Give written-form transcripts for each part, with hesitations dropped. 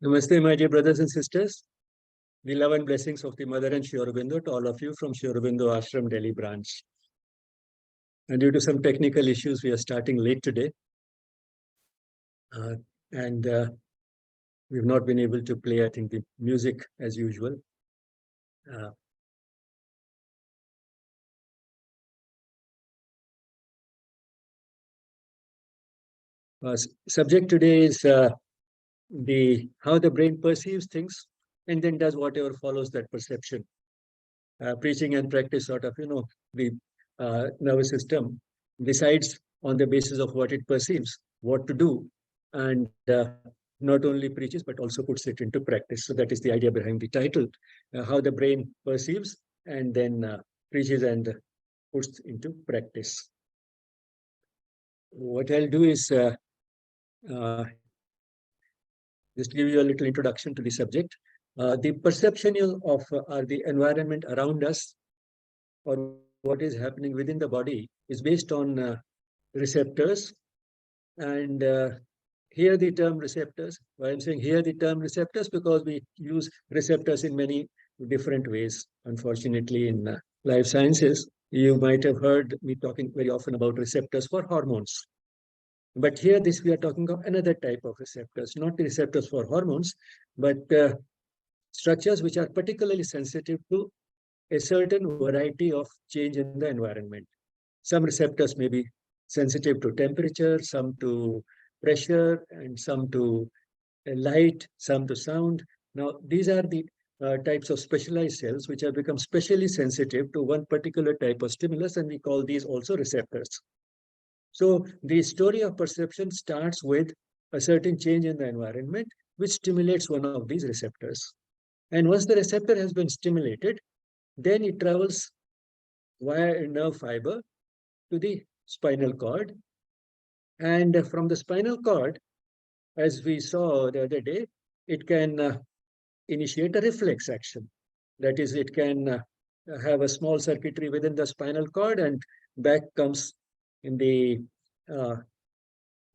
Namaste, my dear brothers and sisters. The love and blessings of the Mother and Sri Aurobindo to all of you from Sri Aurobindo Ashram, Delhi branch. And due to some technical issues, we are starting late today. And we've not been able to play, I think, the music as usual. Subject today is how the brain perceives things and then does whatever follows that perception. Preaching and practice sort of, the nervous system decides on the basis of what it perceives, what to do, and not only preaches, but also puts it into practice. So that is the idea behind the title, how the brain perceives and then preaches and puts into practice. What I'll do is just give you a little introduction to the subject. The perception of the environment around us or what is happening within the body is based on receptors. And here the term receptors, why I'm saying here the term receptors, because we use receptors in many different ways. Unfortunately, in life sciences, you might have heard me talking very often about receptors for hormones. But here we are talking of another type of receptors, not the receptors for hormones, but structures which are particularly sensitive to a certain variety of change in the environment. Some receptors may be sensitive to temperature, some to pressure, and some to light, some to sound. Now, these are the types of specialized cells which have become specially sensitive to one particular type of stimulus, and we call these also receptors. So the story of perception starts with a certain change in the environment which stimulates one of these receptors. And once the receptor has been stimulated, then it travels via a nerve fiber to the spinal cord. And from the spinal cord, as we saw the other day, it can initiate a reflex action. That is, it can have a small circuitry within the spinal cord, and back comes in the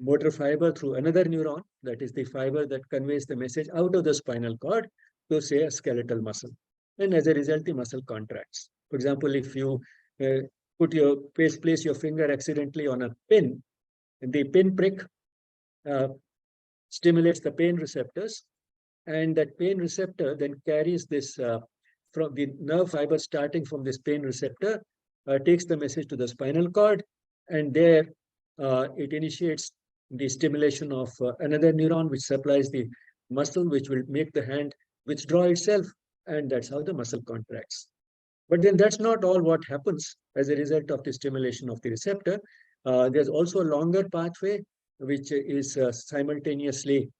motor fiber through another neuron, that is the fiber that conveys the message out of the spinal cord to, say, a skeletal muscle. And as a result, the muscle contracts. For example, if you place your finger accidentally on a pin, the pin prick stimulates the pain receptors, and that pain receptor then carries this from the nerve fiber starting from this pain receptor, takes the message to the spinal cord, and there it initiates the stimulation of another neuron which supplies the muscle, which will make the hand withdraw itself, and that's how the muscle contracts. But then that's not all what happens as a result of the stimulation of the receptor. There's also a longer pathway which is simultaneously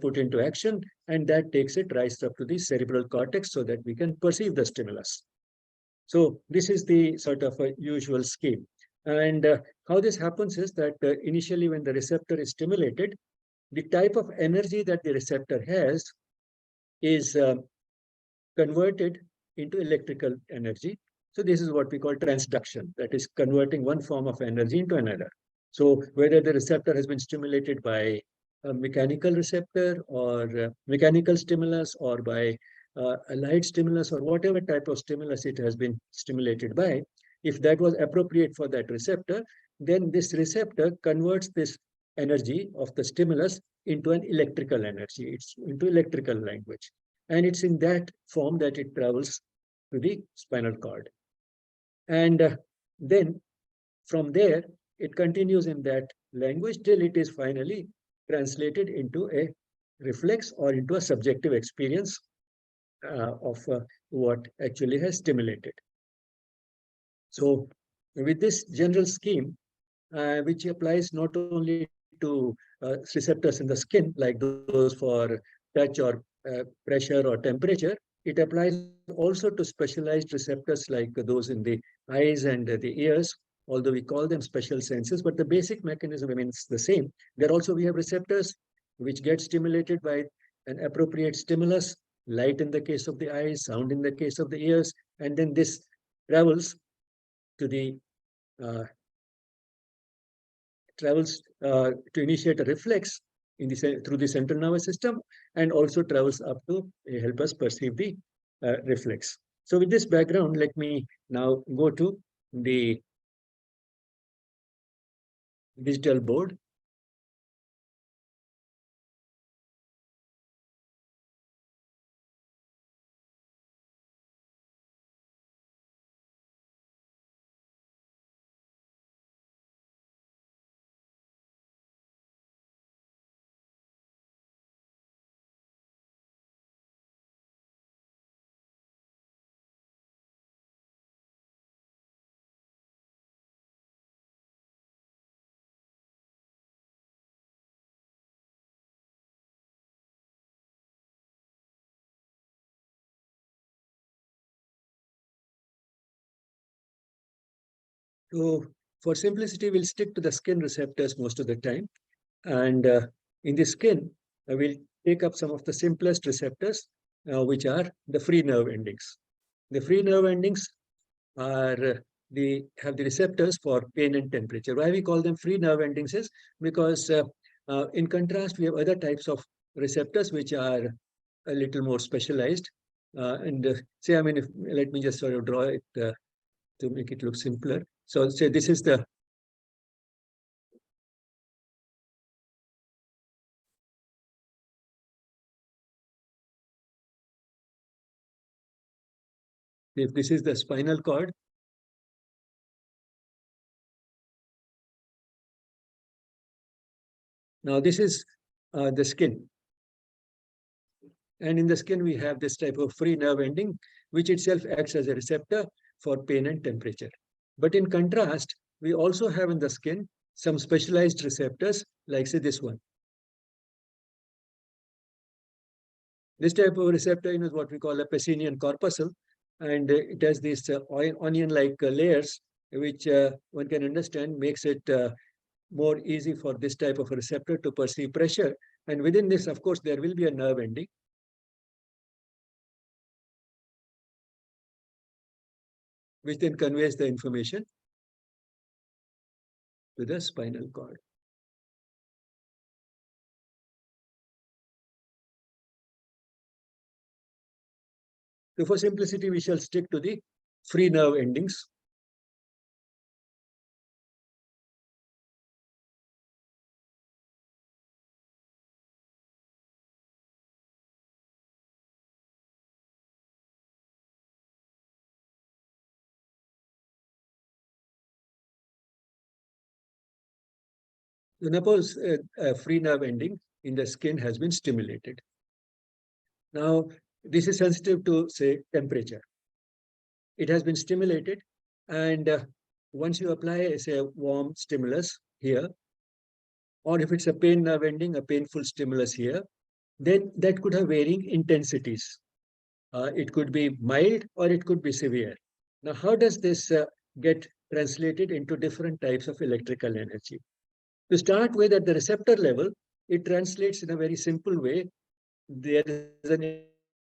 put into action, and that takes it right up to the cerebral cortex so that we can perceive the stimulus. So this is the sort of a usual scheme. And how this happens is that initially when the receptor is stimulated, the type of energy that the receptor has is converted into electrical energy. So this is what we call transduction, that is converting one form of energy into another. So whether the receptor has been stimulated by a mechanical receptor or mechanical stimulus or by a light stimulus or whatever type of stimulus it has been stimulated by, if that was appropriate for that receptor, then this receptor converts this energy of the stimulus into an electrical energy. It's into electrical language. And it's in that form that it travels to the spinal cord. And then from there, it continues in that language till it is finally translated into a reflex or into a subjective experience of what actually has stimulated. So with this general scheme, which applies not only to receptors in the skin, like those for touch or pressure or temperature, it applies also to specialized receptors like those in the eyes and the ears, although we call them special senses, but the basic mechanism remains the same. There also we have receptors which get stimulated by an appropriate stimulus, light in the case of the eyes, sound in the case of the ears, and then this travels to the to initiate a reflex, through the central nervous system, and also travels up to help us perceive the reflex. So with this background, let me now go to the digital board. So for simplicity, we'll stick to the skin receptors most of the time. And in the skin, we'll take up some of the simplest receptors, which are the free nerve endings. The free nerve endings are have the receptors for pain and temperature. Why we call them free nerve endings is because in contrast, we have other types of receptors which are a little more specialized. Say, I mean, let me just sort of draw it to make it look simpler. So say this is the if this is the spinal cord. Now this is the skin. And in the skin, we have this type of free nerve ending, which itself acts as a receptor for pain and temperature. But in contrast, we also have in the skin some specialized receptors, like say this one. This type of receptor is what we call a Pacinian corpuscle, and it has these onion-like layers, which one can understand makes it more easy for this type of a receptor to perceive pressure. And within this, of course, there will be a nerve ending, which then conveys the information to the spinal cord. So for simplicity, we shall stick to the free nerve endings. So suppose a free nerve ending in the skin has been stimulated. Now, this is sensitive to, say, temperature. It has been stimulated, and once you apply, say, a warm stimulus here, or if it's a pain nerve ending, a painful stimulus here, then that could have varying intensities. It could be mild or it could be severe. Now, how does this get translated into different types of electrical energy? To start with, at the receptor level, it translates in a very simple way. There is an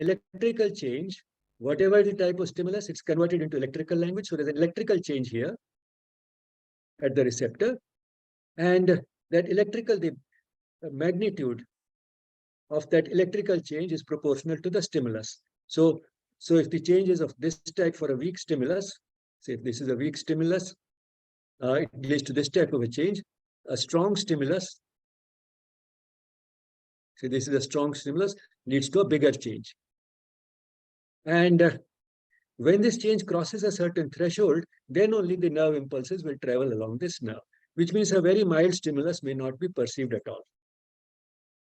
electrical change. Whatever the type of stimulus, it's converted into electrical language. So there's an electrical change here at the receptor. And that electrical, the magnitude of that electrical change is proportional to the stimulus. So if the change is of this type for a weak stimulus, say if this is a weak stimulus, it leads to this type of a change. A strong stimulus, so this is a strong stimulus, leads to a bigger change. And when this change crosses a certain threshold, then only the nerve impulses will travel along this nerve, which means a very mild stimulus may not be perceived at all.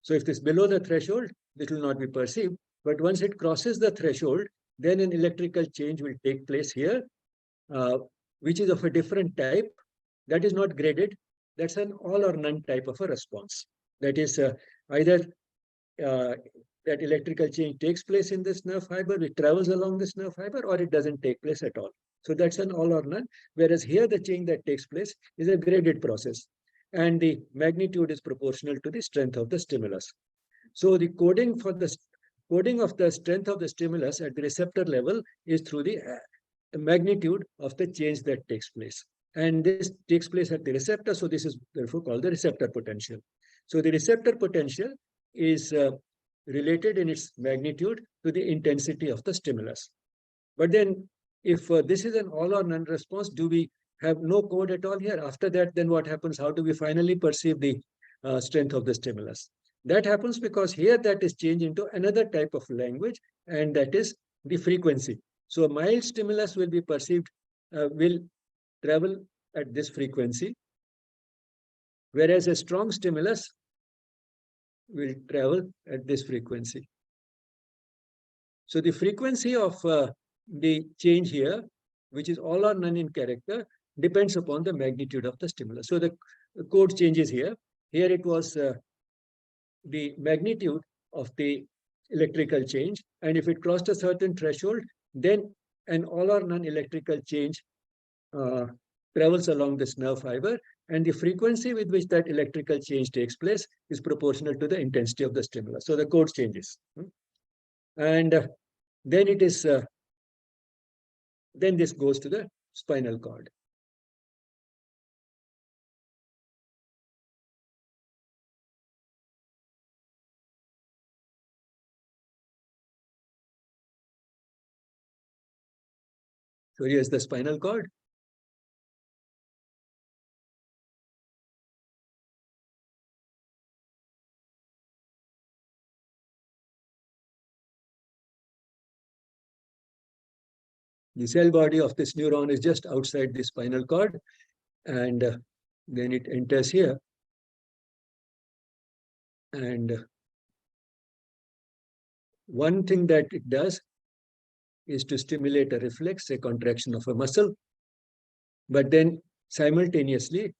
So if this is below the threshold, it will not be perceived. But once it crosses the threshold, then an electrical change will take place here, which is of a different type. That is not graded. That's an all or none type of a response. That is either that electrical change takes place in this nerve fiber, it travels along this nerve fiber, or it doesn't take place at all. So that's an all or none. Whereas here, the change that takes place is a graded process, and the magnitude is proportional to the strength of the stimulus. So the coding of the strength of the stimulus at the receptor level is through the magnitude of the change that takes place. And this takes place at the receptor, so this is therefore called the receptor potential. So the receptor potential is related in its magnitude to the intensity of the stimulus. But then if this is an all or none response, do we have no code at all here? After that, then what happens? How do we finally perceive the strength of the stimulus? That happens because here that is changed into another type of language, and that is the frequency. So a mild stimulus will be perceived, will travel at this frequency, whereas a strong stimulus will travel at this frequency. So the frequency of the change here, which is all or none in character, depends upon the magnitude of the stimulus. So the code changes here. Here it was the magnitude of the electrical change. And if it crossed a certain threshold, then an all or none electrical change travels along this nerve fiber. And the frequency with which that electrical change takes place is proportional to the intensity of the stimulus. So the code changes. And then it is, then this goes to the spinal cord. So here's the spinal cord. The cell body of this neuron is just outside the spinal cord, and then it enters here. And one thing that it does is to stimulate a reflex, a contraction of a muscle, but then simultaneously,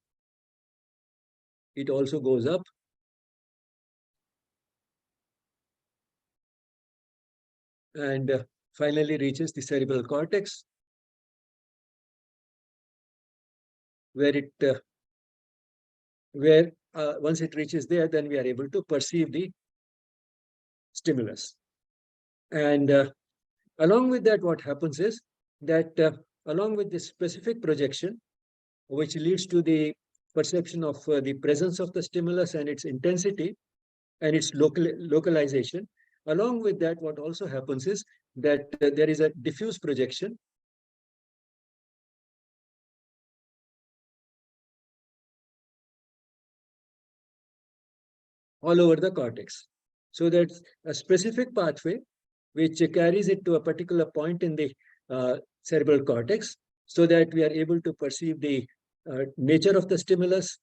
it also goes up and finally reaches the cerebral cortex, where it once it reaches there, then we are able to perceive the stimulus. And along with that, what happens is that along with this specific projection, which leads to the perception of the presence of the stimulus and its intensity and its localization, along with that, what also happens is that there is a diffuse projection all over the cortex. So that's a specific pathway which carries it to a particular point in the cerebral cortex, so that we are able to perceive the nature of the stimulus,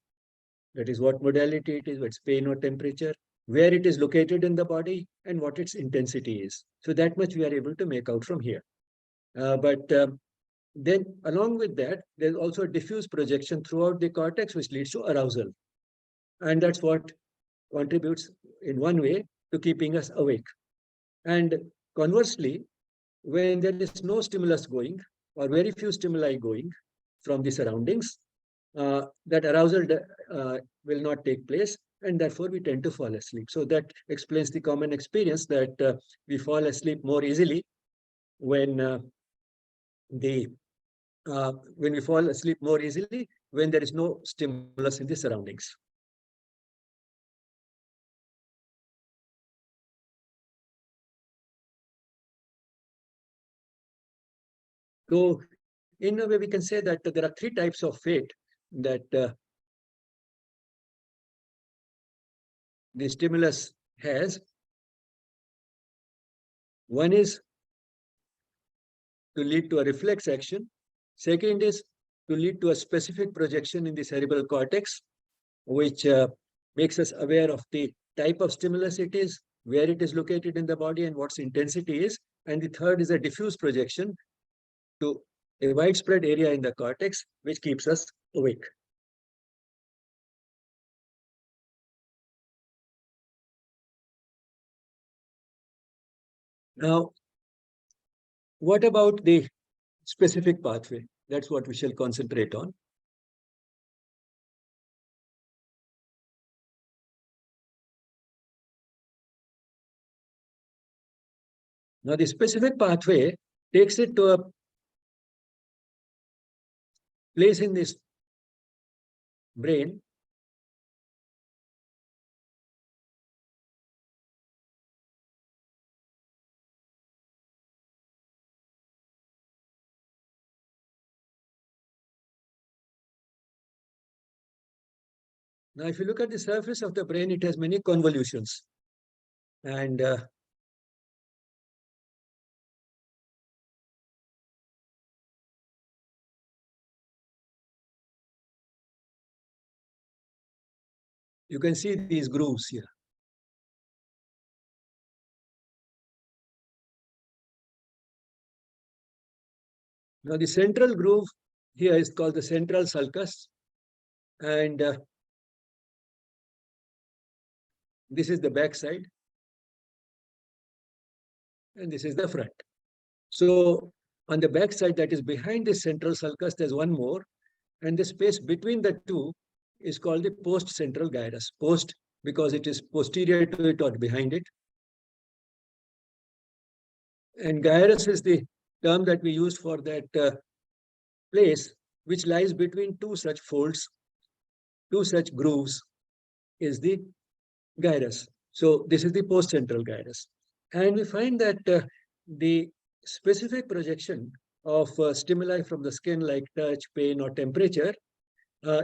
that is what modality it is, what's pain or temperature, where it is located in the body, and what its intensity is. So that much we are able to make out from here. But then along with that, there's also a diffuse projection throughout the cortex, which leads to arousal. And that's what contributes in one way to keeping us awake. And conversely, when there is no stimulus going or very few stimuli going from the surroundings, that arousal will not take place, and therefore we tend to fall asleep. So that explains the common experience that we fall asleep more easily when when we fall asleep more easily when there is no stimulus in the surroundings. So in a way, we can say that there are three types of fate that the stimulus has. One is to lead to a reflex action. Second is to lead to a specific projection in the cerebral cortex, which makes us aware of the type of stimulus it is, where it is located in the body, and what its intensity is. And the third is a diffuse projection to a widespread area in the cortex, which keeps us awake. Now, what about the specific pathway? That's what we shall concentrate on. Now, the specific pathway takes it to a place in this brain Now, if you look at the surface of the brain, it has many convolutions. And you can see these grooves here. Now, the central groove here is called the central sulcus. And this is the back side. And this is the front. So on the back side, that is behind the central sulcus, there's one more. And the space between the two is called the post-central gyrus. Post, because it is posterior to it or behind it. And gyrus is the term that we use for that place which lies between two such folds, two such grooves, is the gyrus. So this is the post-central gyrus. And we find that the specific projection of stimuli from the skin like touch, pain, or temperature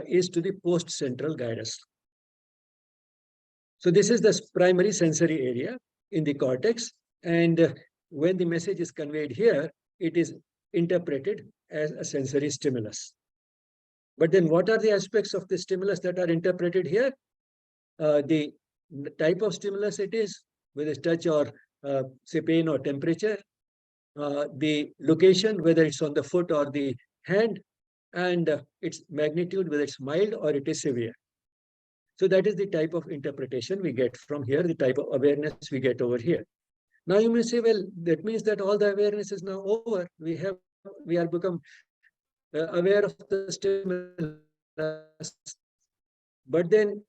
is to the post-central gyrus. So this is the primary sensory area in the cortex. And when the message is conveyed here, it is interpreted as a sensory stimulus. But then what are the aspects of the stimulus that are interpreted here? The type of stimulus it is, whether it's touch or say pain or temperature, the location, whether it's on the foot or the hand, and its magnitude, whether it's mild or it is severe. So that is the type of interpretation we get from here, the type of awareness we get over here. Now you may say, well, that means that all the awareness is now over. We are become aware of the stimulus. But then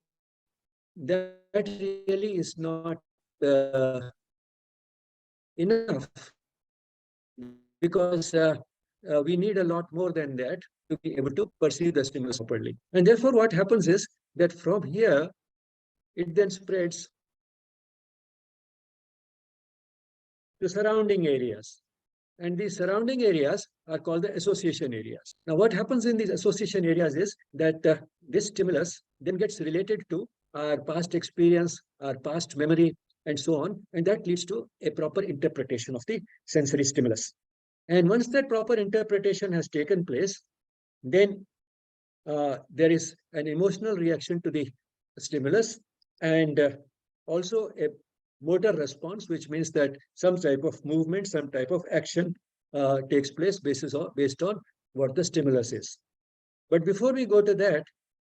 that really is not enough, because we need a lot more than that to be able to perceive the stimulus properly. And therefore, what happens is that from here, it then spreads to surrounding areas. And these surrounding areas are called the association areas. Now, what happens in these association areas is that this stimulus then gets related to our past experience, our past memory, and so on. And that leads to a proper interpretation of the sensory stimulus. And once that proper interpretation has taken place, then there is an emotional reaction to the stimulus, and also a motor response, which means that some type of movement, some type of action takes place based on what the stimulus is. But before we go to that,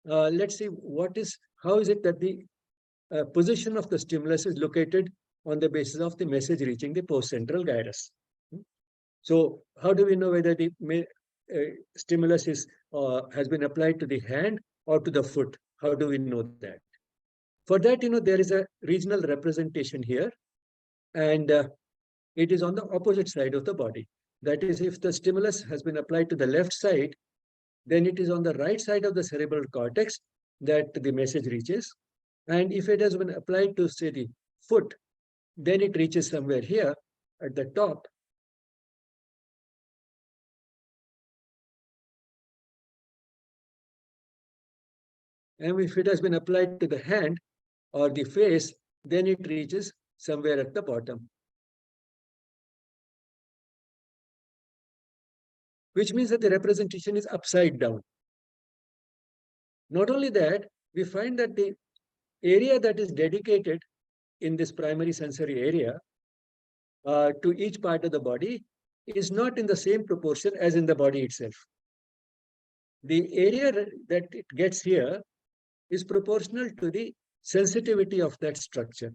let's see how is it that the position of the stimulus is located on the basis of the message reaching the postcentral gyrus. So how do we know whether the stimulus has been applied to the hand or to the foot? How do we know that? For that, there is a regional representation here, and it is on the opposite side of the body. That is, if the stimulus has been applied to the left side, then it is on the right side of the cerebral cortex that the message reaches. And if it has been applied to, say, the foot, then it reaches somewhere here at the top. And if it has been applied to the hand or the face, then it reaches somewhere at the bottom. Which means that the representation is upside down. Not only that, we find that the area that is dedicated in this primary sensory area to each part of the body is not in the same proportion as in the body itself. The area that it gets here is proportional to the sensitivity of that structure.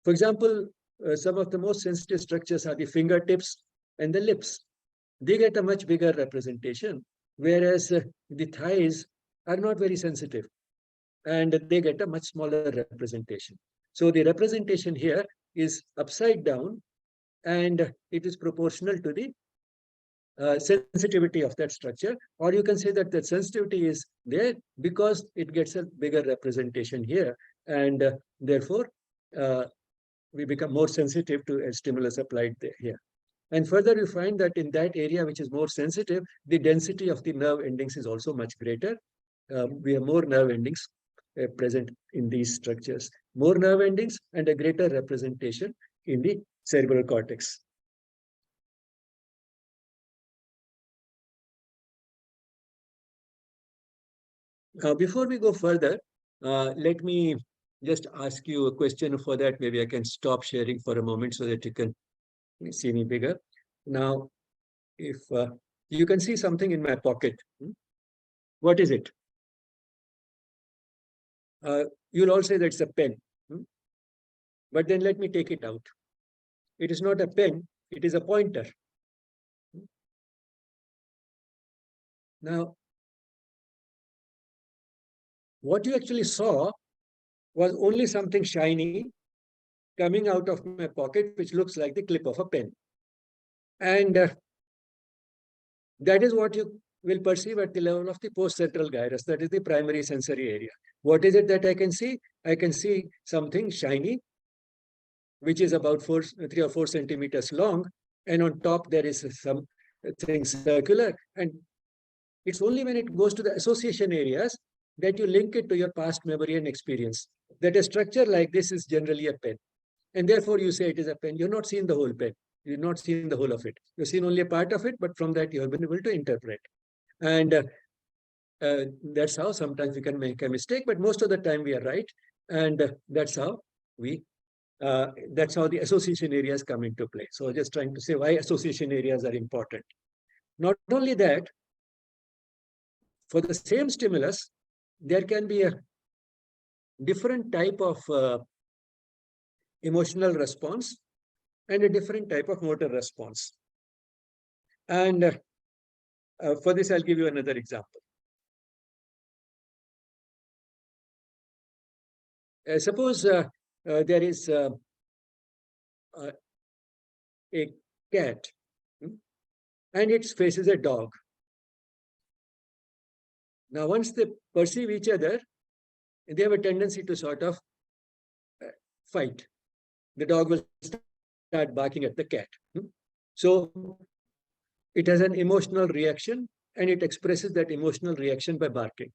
For example, some of the most sensitive structures are the fingertips and the lips. They get a much bigger representation, whereas the thighs are not very sensitive, and they get a much smaller representation. So the representation here is upside down, and it is proportional to the sensitivity of that structure. Or you can say that the sensitivity is there because it gets a bigger representation here, and therefore we become more sensitive to a stimulus applied here. And further, you find that in that area which is more sensitive, the density of the nerve endings is also much greater. We have more nerve endings present in these structures. More nerve endings and a greater representation in the cerebral cortex. Before we go further, let me just ask you a question. For that, maybe I can stop sharing for a moment so that you can see me bigger. Now, if you can see something in my pocket, what is it? You'll all say that it's a pen. But then let me take it out. It is not a pen, it is a pointer. Now, what you actually saw was only something shiny coming out of my pocket, which looks like the clip of a pen. And that is what you will perceive at the level of the postcentral gyrus, that is the primary sensory area. What is it that I can see? I can see something shiny, which is about 3 or 4 centimeters long, and on top there is something circular. And it's only when it goes to the association areas that you link it to your past memory and experience. That a structure like this is generally a pen. And therefore you say it is a pen. You've not seen the whole pen. You've not seen the whole of it. You've seen only a part of it, but from that you have been able to interpret. And that's how sometimes we can make a mistake, but most of the time we are right. And that's how the association areas come into play. So just trying to say why association areas are important. Not only that, for the same stimulus, there can be a different type of emotional response and a different type of motor response. And for this, I'll give you another example. Suppose there is a cat and it faces a dog. Now, once they perceive each other, they have a tendency to sort of fight. The dog will start barking at the cat. So it has an emotional reaction and it expresses that emotional reaction by barking.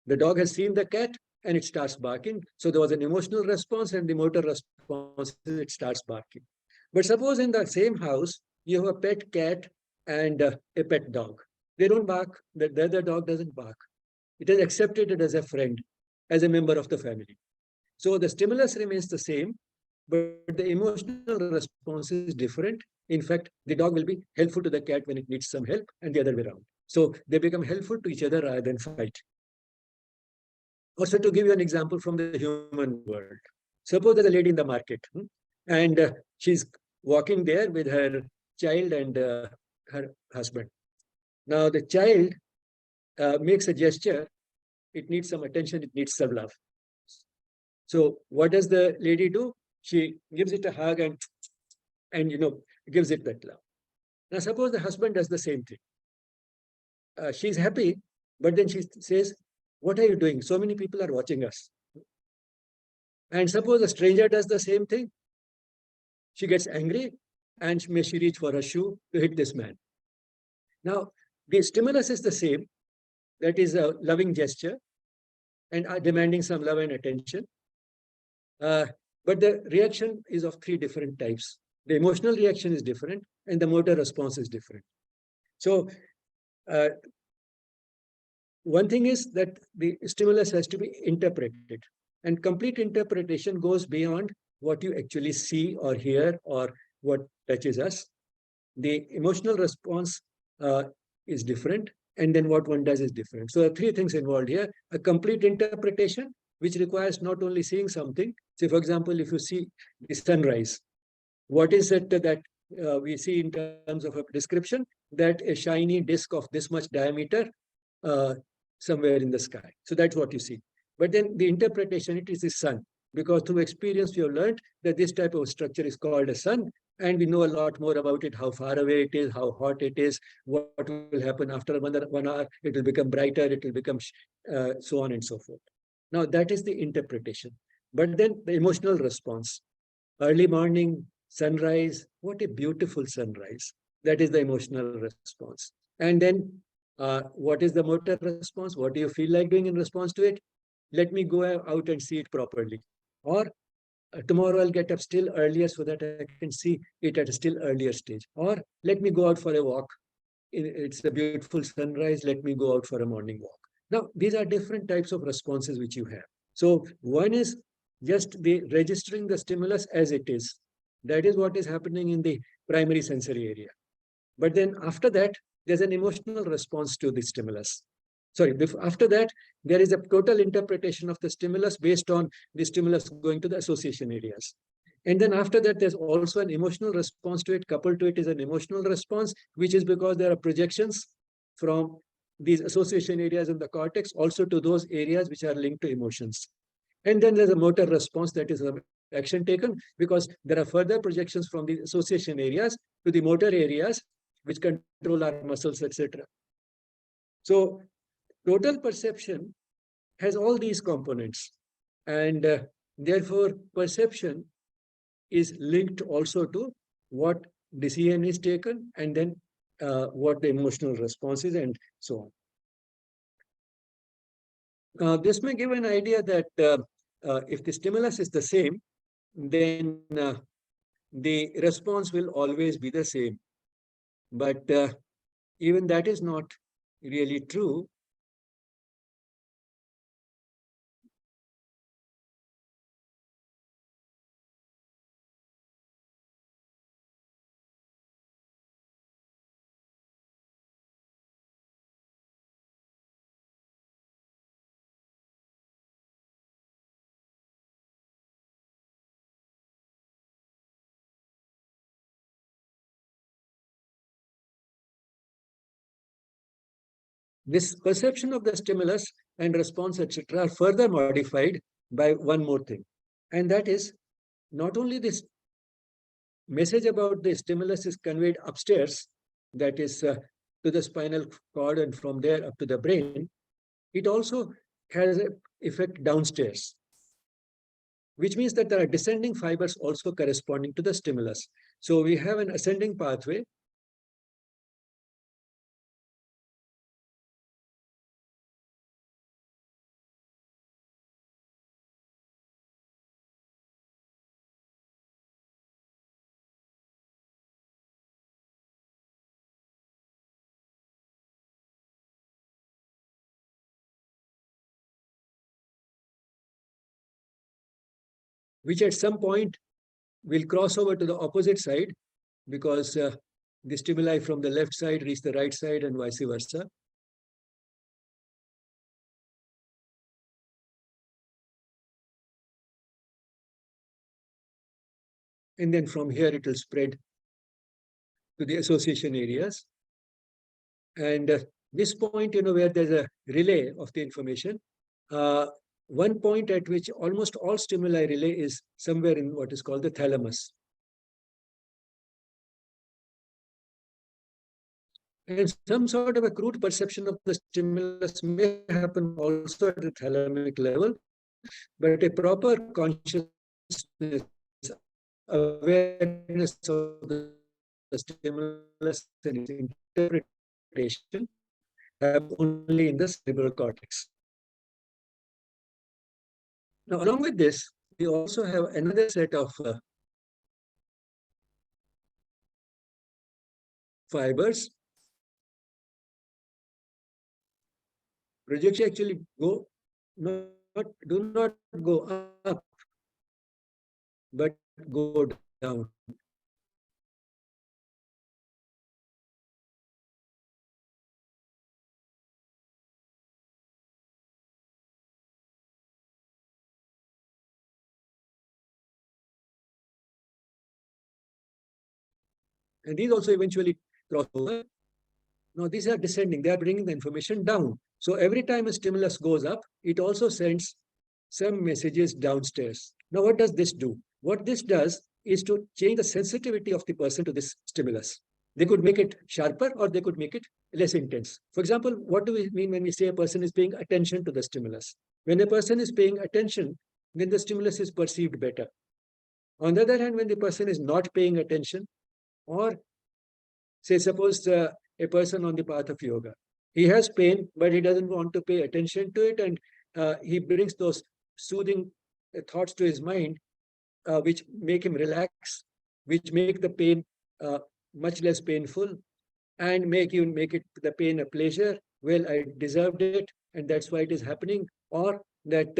The dog has seen the cat and it starts barking. So there was an emotional response and the motor response, it starts barking. But suppose in the same house, you have a pet cat and a pet dog. They don't bark. The other dog doesn't bark. It is accepted as a friend, as a member of the family. So the stimulus remains the same, but the emotional response is different. In fact, the dog will be helpful to the cat when it needs some help and the other way around. So they become helpful to each other rather than fight. Also, to give you an example from the human world, suppose there's a lady in the market and she's walking there with her child and her husband. Now, the child makes a gesture. It needs some attention. It needs some love. So what does the lady do? She gives it a hug and gives it that love. Now, suppose the husband does the same thing. She's happy, but then she says, "What are you doing? So many people are watching us." And suppose a stranger does the same thing. She gets angry and may she reach for a shoe to hit this man. Now, the stimulus is the same. That is a loving gesture and demanding some love and attention. But the reaction is of 3 different types. The emotional reaction is different and the motor response is different. So one thing is that the stimulus has to be interpreted, and complete interpretation goes beyond what you actually see or hear or what touches us. The emotional response is different, and then what one does is different. So there are 3 things involved here: a complete interpretation, which requires not only seeing something. Say, for example, if you see the sunrise, what is it that we see in terms of a description? That a shiny disk of this much diameter somewhere in the sky. So that's what you see. But then the interpretation, it is the sun, because through experience we have learned that this type of structure is called a sun, and we know a lot more about it: how far away it is, how hot it is, what will happen after 1 hour, it will become brighter, it will become so on and so forth. Now that is the interpretation. But then the emotional response: early morning, sunrise, what a beautiful sunrise. That is the emotional response. And then what is the motor response? What do you feel like doing in response to it? let me go out and see it properly. Or tomorrow I'll get up still earlier so that I can see it at a still earlier stage. Or let me go out for a walk. It's a beautiful sunrise. Let me go out for a morning walk. Now, these are different types of responses which you have. So one is just the registering the stimulus as it is. That is what is happening in the primary sensory area. But then after that, there's an emotional response to the stimulus. Sorry, after that, there is a total interpretation of the stimulus based on the stimulus going to the association areas. And then after that, there's also an emotional response to it. Coupled to it is an emotional response, which is because there are projections from these association areas in the cortex also to those areas which are linked to emotions. And then there's a motor response, that is action taken, because there are further projections from the association areas to the motor areas which control our muscles, etc. So total perception has all these components, and therefore perception is linked also to what decision is taken, and then what the emotional response is, and so on. This may give an idea that if the stimulus is the same, then the response will always be the same. But even that is not really true. This perception of the stimulus and response, etc., are further modified by one more thing. And that is not only this message about the stimulus is conveyed upstairs, that is to the spinal cord and from there up to the brain, it also has an effect downstairs, which means that there are descending fibers also corresponding to the stimulus. So we have an ascending pathway. Which at some point will cross over to the opposite side, because the stimuli from the left side reach the right side and vice versa. And then from here it will spread to the association areas. And this point, where there's a relay of the information, one point at which almost all stimuli relay is somewhere in what is called the thalamus. And some sort of a crude perception of the stimulus may happen also at the thalamic level, but a proper consciousness, awareness of the stimulus and its interpretation happen only in the cerebral cortex. Now, along with this, we also have another set of fibers. Projections actually do not go up, but go down. And these also eventually cross over. Now, these are descending, they are bringing the information down. So every time a stimulus goes up, it also sends some messages downstairs. Now, what does this do? What this does is to change the sensitivity of the person to this stimulus. They could make it sharper or they could make it less intense. For example, what do we mean when we say a person is paying attention to the stimulus? When a person is paying attention, then the stimulus is perceived better. On the other hand, when the person is not paying attention, or say, suppose a person on the path of yoga, he has pain, but he doesn't want to pay attention to it, and he brings those soothing thoughts to his mind, which make him relax, which make the pain much less painful, and make it the pain a pleasure. Well, I deserved it, and that's why it is happening. Or that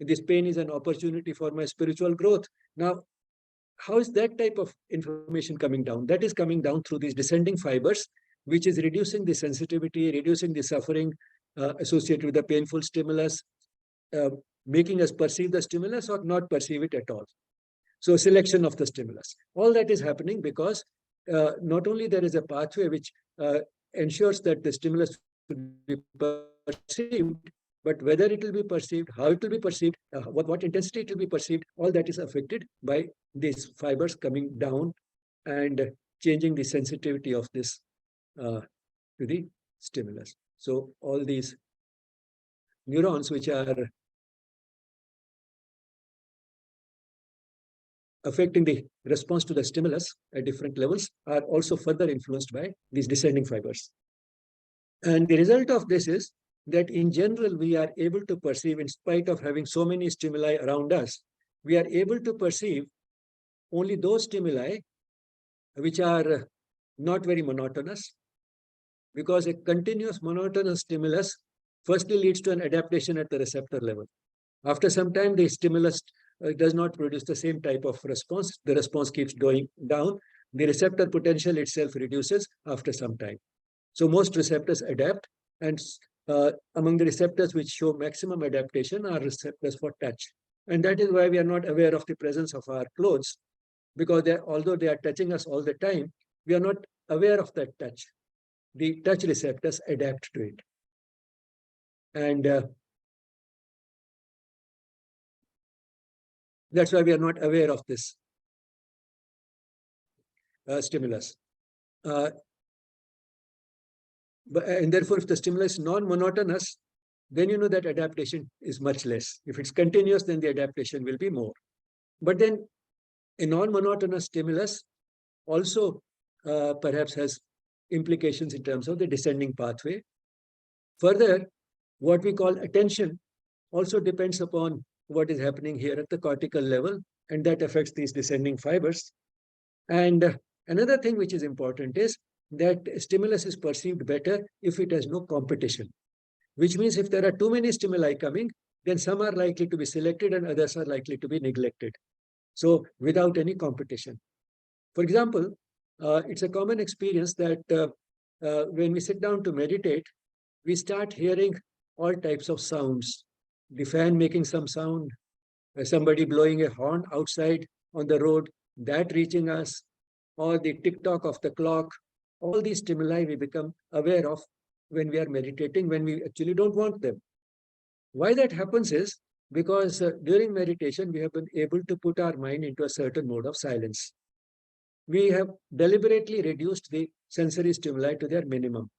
this pain is an opportunity for my spiritual growth. Now, how is that type of information coming down? That is coming down through these descending fibers, which is reducing the sensitivity, reducing the suffering associated with the painful stimulus, uh, making us perceive the stimulus or not perceive it at all. So selection of the stimulus. All that is happening because not only there is a pathway which ensures that the stimulus will be perceived, but whether it will be perceived, how it will be perceived, what intensity it will be perceived, all that is affected by these fibers coming down and changing the sensitivity of this to the stimulus. So all these neurons which are affecting the response to the stimulus at different levels are also further influenced by these descending fibers. And the result of this is that in general, we are able to perceive, in spite of having so many stimuli around us, we are able to perceive only those stimuli which are not very monotonous, because a continuous monotonous stimulus firstly leads to an adaptation at the receptor level. After some time, the stimulus does not produce the same type of response. The response keeps going down. The receptor potential itself reduces after some time. So most receptors adapt, and among the receptors which show maximum adaptation are receptors for touch. And that is why we are not aware of the presence of our clothes, because although they are touching us all the time, we are not aware of that touch. The touch receptors adapt to it. And that's why we are not aware of this stimulus. And therefore, if the stimulus is non-monotonous, then you know that adaptation is much less. If it's continuous, then the adaptation will be more. But then a non-monotonous stimulus also perhaps has implications in terms of the descending pathway. Further, what we call attention also depends upon what is happening here at the cortical level, and that affects these descending fibers. And another thing which is important is that stimulus is perceived better if it has no competition, which means if there are too many stimuli coming, then some are likely to be selected and others are likely to be neglected. So without any competition. For example, it's a common experience that when we sit down to meditate, we start hearing all types of sounds. The fan making some sound, somebody blowing a horn outside on the road, that reaching us, or the tick-tock of the clock. All these stimuli we become aware of when we are meditating, when we actually don't want them. Why that happens is because during meditation, we have been able to put our mind into a certain mode of silence. We have deliberately reduced the sensory stimuli to their minimum.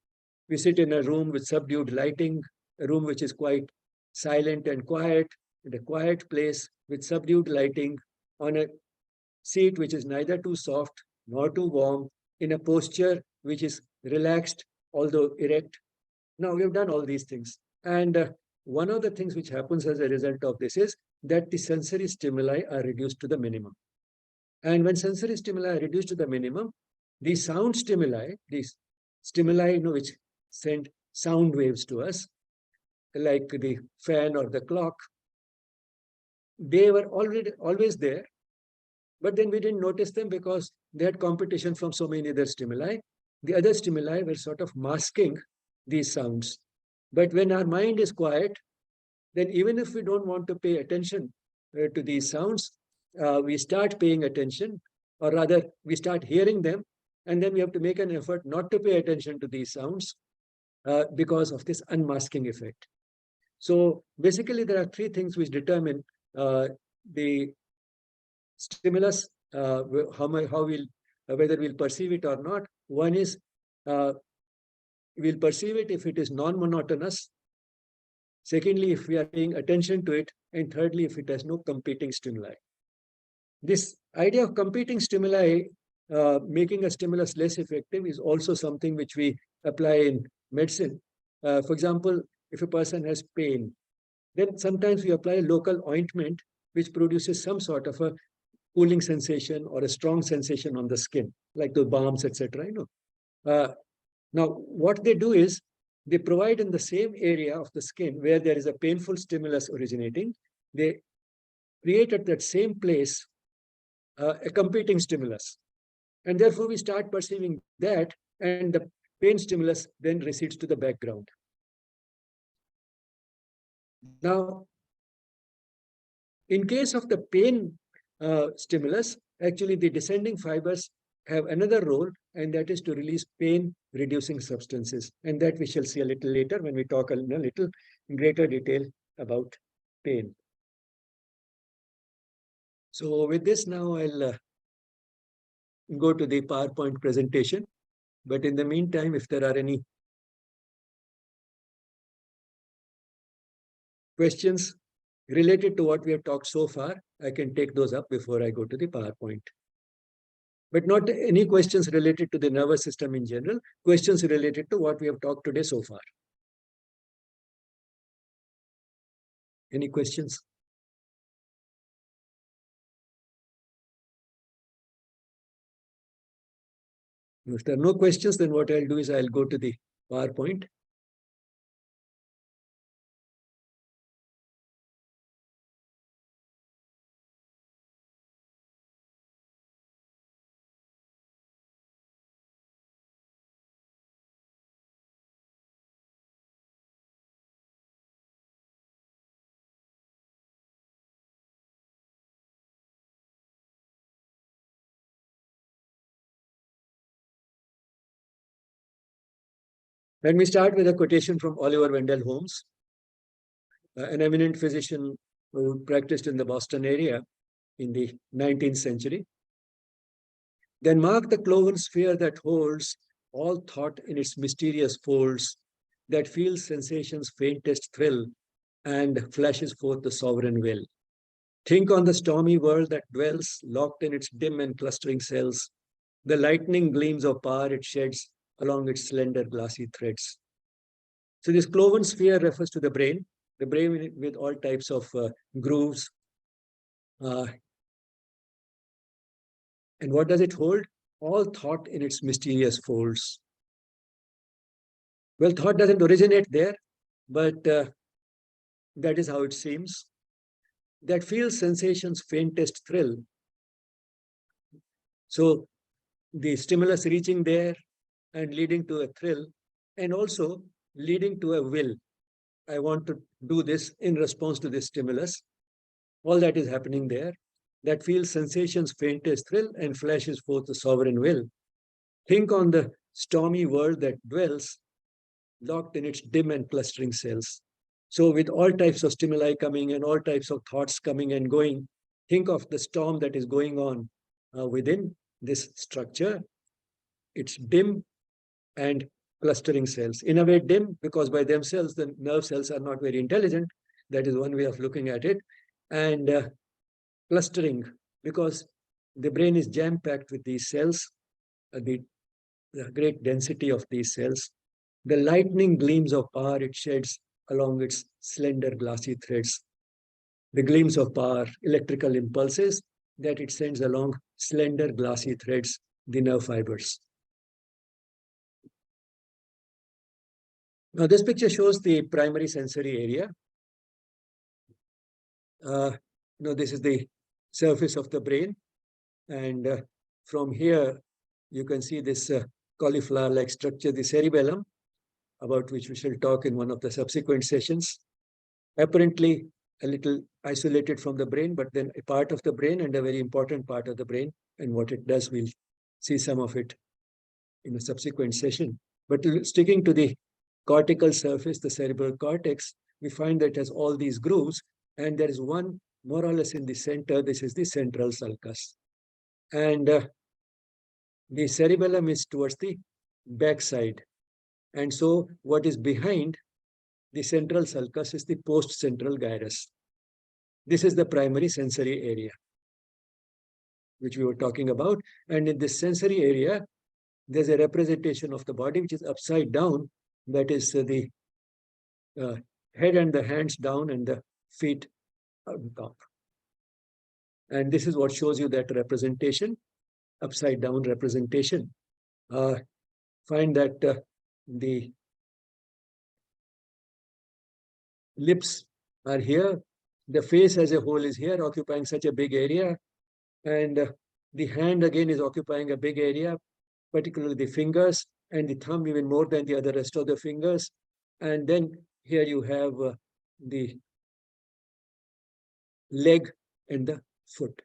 We sit in a room with subdued lighting, a room which is quite silent and quiet, in a quiet place with subdued lighting, on a seat which is neither too soft nor too warm, in a posture which is relaxed, although erect. Now, we have done all these things. And one of the things which happens as a result of this is that the sensory stimuli are reduced to the minimum. And when sensory stimuli are reduced to the minimum, the sound stimuli, these stimuli which send sound waves to us, like the fan or the clock, they were always there, but then we didn't notice them because they had competition from so many other stimuli. The other stimuli were sort of masking these sounds. But when our mind is quiet, then even if we don't want to pay attention to these sounds, we start paying attention, or rather we start hearing them, and then we have to make an effort not to pay attention to these sounds because of this unmasking effect. So basically, there are three things which determine the stimulus, whether we'll perceive it or not. One is we'll perceive it if it is non-monotonous. Secondly, if we are paying attention to it. And thirdly, if it has no competing stimuli. This idea of competing stimuli making a stimulus less effective is also something which we apply in medicine. For example, if a person has pain, Then sometimes we apply a local ointment, which produces some sort of a cooling sensation or a strong sensation on the skin, like the balms, etc. Now, what they do is they provide in the same area of the skin where there is a painful stimulus originating, they create at that same place a competing stimulus. And therefore, we start perceiving that, and the pain stimulus then recedes to the background. Now, in case of the pain stimulus, actually the descending fibers have another role, and that is to release pain-reducing substances. And that we shall see a little later when we talk in a little greater detail about pain. So with this now, I'll go to the PowerPoint presentation. But in the meantime, if there are any questions related to what we have talked so far, I can take those up before I go to the PowerPoint. But not any questions related to the nervous system in general, questions related to what we have talked today so far. Any questions? If there are no questions, then what I'll do is I'll go to the PowerPoint. Let me start with a quotation from Oliver Wendell Holmes, an eminent physician who practiced in the Boston area in the 19th century. Then mark the cloven sphere that holds all thought in its mysterious folds, that feels sensation's faintest thrill and flashes forth the sovereign will. Think on the stormy world that dwells, locked in its dim and clustering cells, the lightning gleams of power it sheds along its slender glassy threads. So this cloven sphere refers to the brain with all types of grooves. And what does it hold? All thought in its mysterious folds. Well, thought doesn't originate there, but that is how it seems. That feels sensation's faintest thrill. So the stimulus reaching there and leading to a thrill, and also leading to a will. I want to do this in response to this stimulus. All that is happening there. That feels sensation's faintest thrill and flashes forth the sovereign will. Think on the stormy world that dwells, locked in its dim and clustering cells. So with all types of stimuli coming and all types of thoughts coming and going, think of the storm that is going on within this structure. It's dim and clustering cells. In a way dim, because by themselves, the nerve cells are not very intelligent. That is one way of looking at it. And clustering, because the brain is jam-packed with these cells, the great density of these cells. The lightning gleams of power it sheds along its slender glassy threads. The gleams of power, electrical impulses that it sends along slender glassy threads, the nerve fibers. Now, this picture shows the primary sensory area. This is the surface of the brain. And from here, you can see this cauliflower-like structure, the cerebellum, about which we shall talk in one of the subsequent sessions. Apparently, a little isolated from the brain, but then a part of the brain and a very important part of the brain. And what it does, we'll see some of it in a subsequent session. But sticking to the cortical surface, the cerebral cortex, we find that it has all these grooves, and there is one more or less in the center. This is the central sulcus. And the cerebellum is towards the backside. And so what is behind the central sulcus is the postcentral gyrus. This is the primary sensory area, which we were talking about. And in this sensory area, there's a representation of the body which is upside down. That is the head and the hands down and the feet on top. And this is what shows you that representation, upside down representation. Find that the lips are here, the face as a whole is here, occupying such a big area, and the hand again is occupying a big area, particularly the fingers and the thumb even more than the other rest of the fingers. And then here you have the leg and the foot.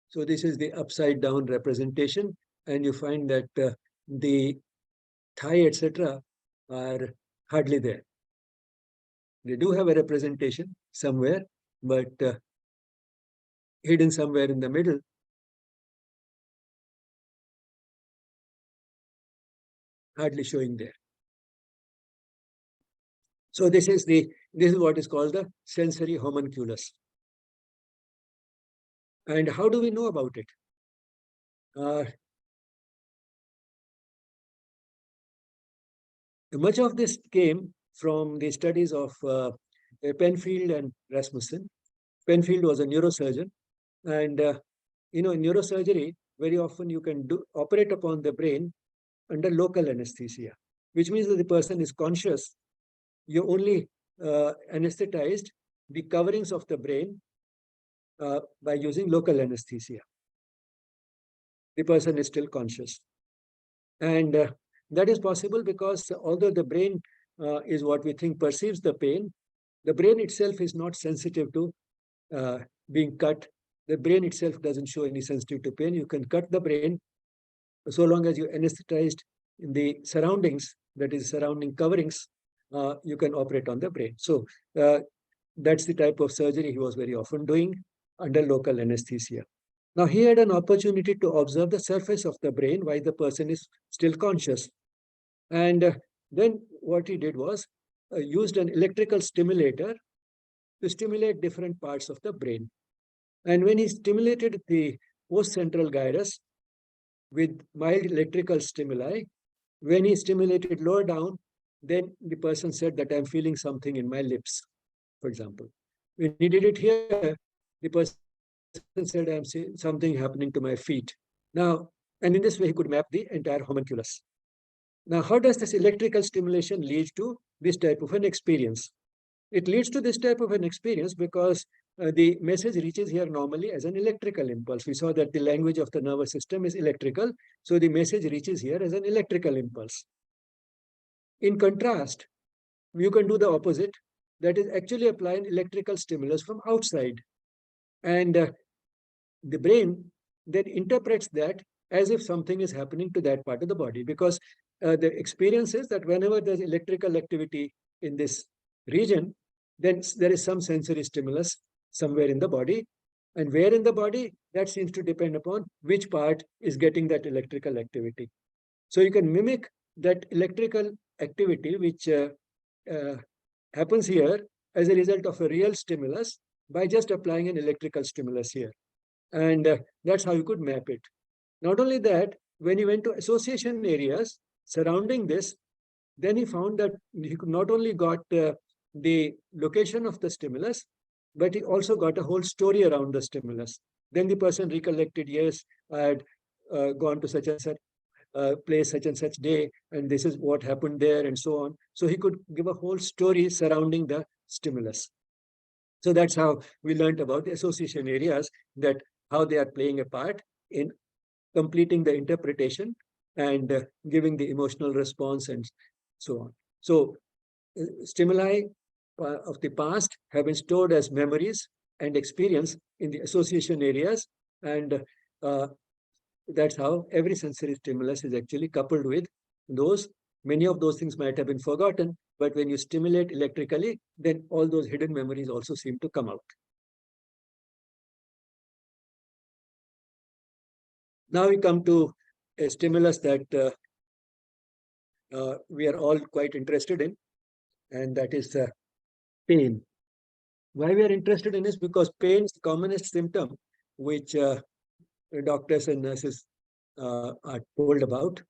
So this is the upside down representation, and you find that the thigh, etc., are hardly there. They do have a representation somewhere, but hidden somewhere in the middle. Hardly showing there. So this is what is called the sensory homunculus. And how do we know about it? Much of this came from the studies of Penfield and Rasmussen. Penfield was a neurosurgeon, and in neurosurgery, very often you can operate upon the brain under local anesthesia, which means that the person is conscious. You only anesthetized the coverings of the brain by using local anesthesia. The person is still conscious. And that is possible because although the brain is what we think perceives the pain, the brain itself is not sensitive to being cut. The brain itself doesn't show any sensitivity to pain. You can cut the brain so long as you anesthetized in the surroundings, that is surrounding coverings, you can operate on the brain. So that's the type of surgery he was very often doing under local anesthesia. Now he had an opportunity to observe the surface of the brain while the person is still conscious. And then what he did was used an electrical stimulator to stimulate different parts of the brain. And when he stimulated the postcentral gyrus with mild electrical stimuli, when he stimulated lower down, then the person said that I'm feeling something in my lips, for example. When he did it here, the person said I'm seeing something happening to my feet. Now, and in this way, he could map the entire homunculus. Now, how does this electrical stimulation lead to this type of an experience? It leads to this type of an experience because the message reaches here normally as an electrical impulse. We saw that the language of the nervous system is electrical, so the message reaches here as an electrical impulse. In contrast, you can do the opposite, that is actually apply an electrical stimulus from outside. And the brain then interprets that as if something is happening to that part of the body, because the experience is that whenever there's electrical activity in this region, then there is some sensory stimulus somewhere in the body. And where in the body, that seems to depend upon which part is getting that electrical activity. So you can mimic that electrical activity, which happens here as a result of a real stimulus by just applying an electrical stimulus here. And that's how you could map it. Not only that, when he went to association areas surrounding this, then he found that he could not only got the location of the stimulus, but he also got a whole story around the stimulus. Then the person recollected, yes, I had gone to such and such place, such and such day, and this is what happened there, and so on. So he could give a whole story surrounding the stimulus. So that's how we learned about the association areas, that how they are playing a part in completing the interpretation and giving the emotional response and so on. So stimuli of the past have been stored as memories and experience in the association areas, and that's how every sensory stimulus is actually coupled with those. Many of those things might have been forgotten, but when you stimulate electrically, then all those hidden memories also seem to come out. Now we come to a stimulus that we are all quite interested in, and that is pain. Why we are interested in this? Because pain is the commonest symptom which doctors and nurses are told about.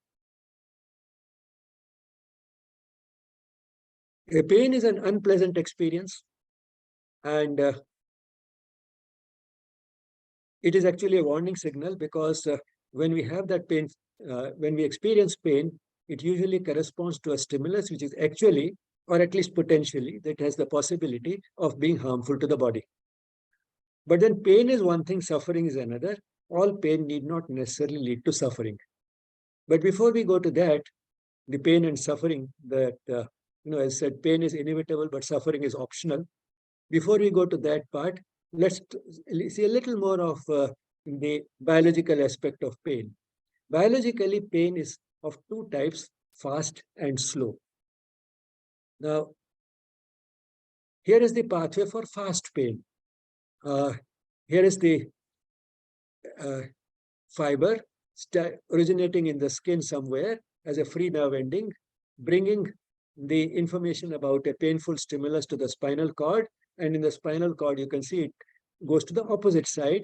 A pain is an unpleasant experience, and it is actually a warning signal, because when we have that pain, when we experience pain, it usually corresponds to a stimulus which is actually, or at least potentially, that has the possibility of being harmful to the body. But then pain is one thing, suffering is another. All pain need not necessarily lead to suffering. But before we go to that, the pain and suffering that, as I said, pain is inevitable, but suffering is optional. Before we go to that part, let's see a little more of the biological aspect of pain. Biologically, pain is of two types, fast and slow. Now, here is the pathway for fast pain. Here is the fiber originating in the skin somewhere as a free nerve ending, bringing the information about a painful stimulus to the spinal cord. And in the spinal cord, you can see it goes to the opposite side,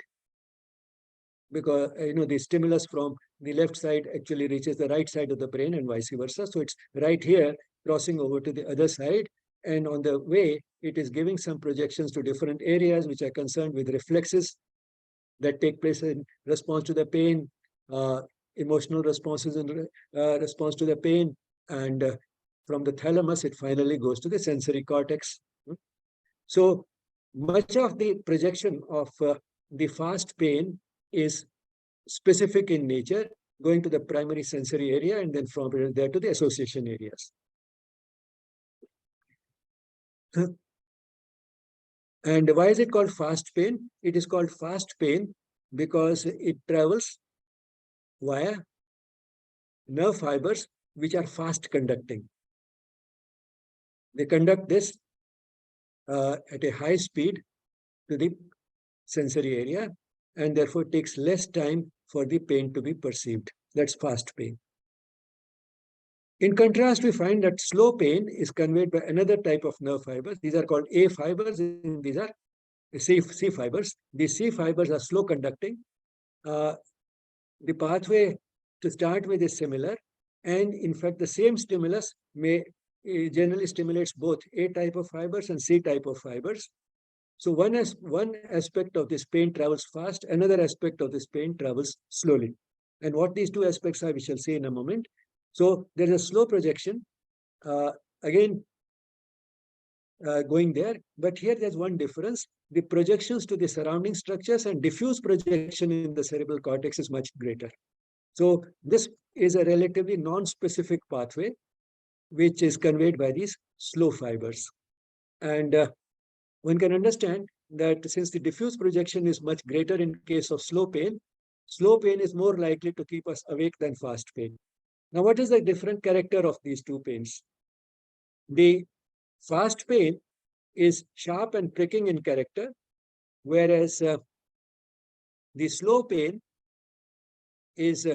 because the stimulus from the left side actually reaches the right side of the brain and vice versa. So it's right here crossing over to the other side. And on the way, it is giving some projections to different areas which are concerned with reflexes that take place in response to the pain, emotional responses in response to the pain. And from the thalamus, it finally goes to the sensory cortex. So much of the projection of the fast pain is specific in nature, going to the primary sensory area and then from there to the association areas. And why is it called fast pain? It is called fast pain because it travels via nerve fibers which are fast conducting. They conduct this at a high speed to the sensory area, and therefore it takes less time for the pain to be perceived. That's fast pain. In contrast, we find that slow pain is conveyed by another type of nerve fibers. These are called A fibers, and these are C fibers. These C fibers are slow conducting. The pathway to start with is similar, and in fact, the same stimulus may generally stimulates both A type of fibers and C type of fibers. So one aspect of this pain travels fast, another aspect of this pain travels slowly. And what these two aspects are, we shall see in a moment. So there's a slow projection, again, going there. But here there's one difference. The projections to the surrounding structures and diffuse projection in the cerebral cortex is much greater. So this is a relatively non-specific pathway, which is conveyed by these slow fibers. And one can understand that since the diffuse projection is much greater in case of slow pain is more likely to keep us awake than fast pain. Now, what is the different character of these two pains? The fast pain is sharp and pricking in character, whereas the slow pain is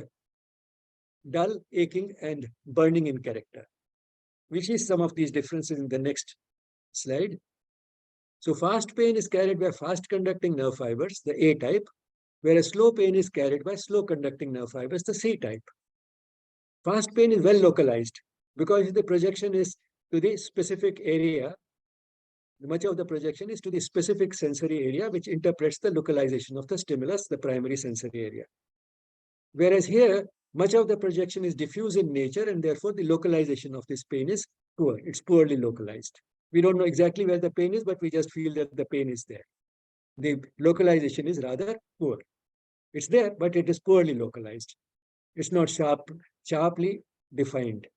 dull, aching, and burning in character. We see some of these differences in the next slide. So fast pain is carried by fast conducting nerve fibers, the A type, whereas slow pain is carried by slow conducting nerve fibers, the C type. Fast pain is well localized because the projection is to the specific area. Much of the projection is to the specific sensory area, which interprets the localization of the stimulus, the primary sensory area. Whereas here, much of the projection is diffuse in nature, and therefore the localization of this pain is poor. It's poorly localized. We don't know exactly where the pain is, but we just feel that the pain is there. The localization is rather poor. It's there, but it is poorly localized. It's not sharply defined.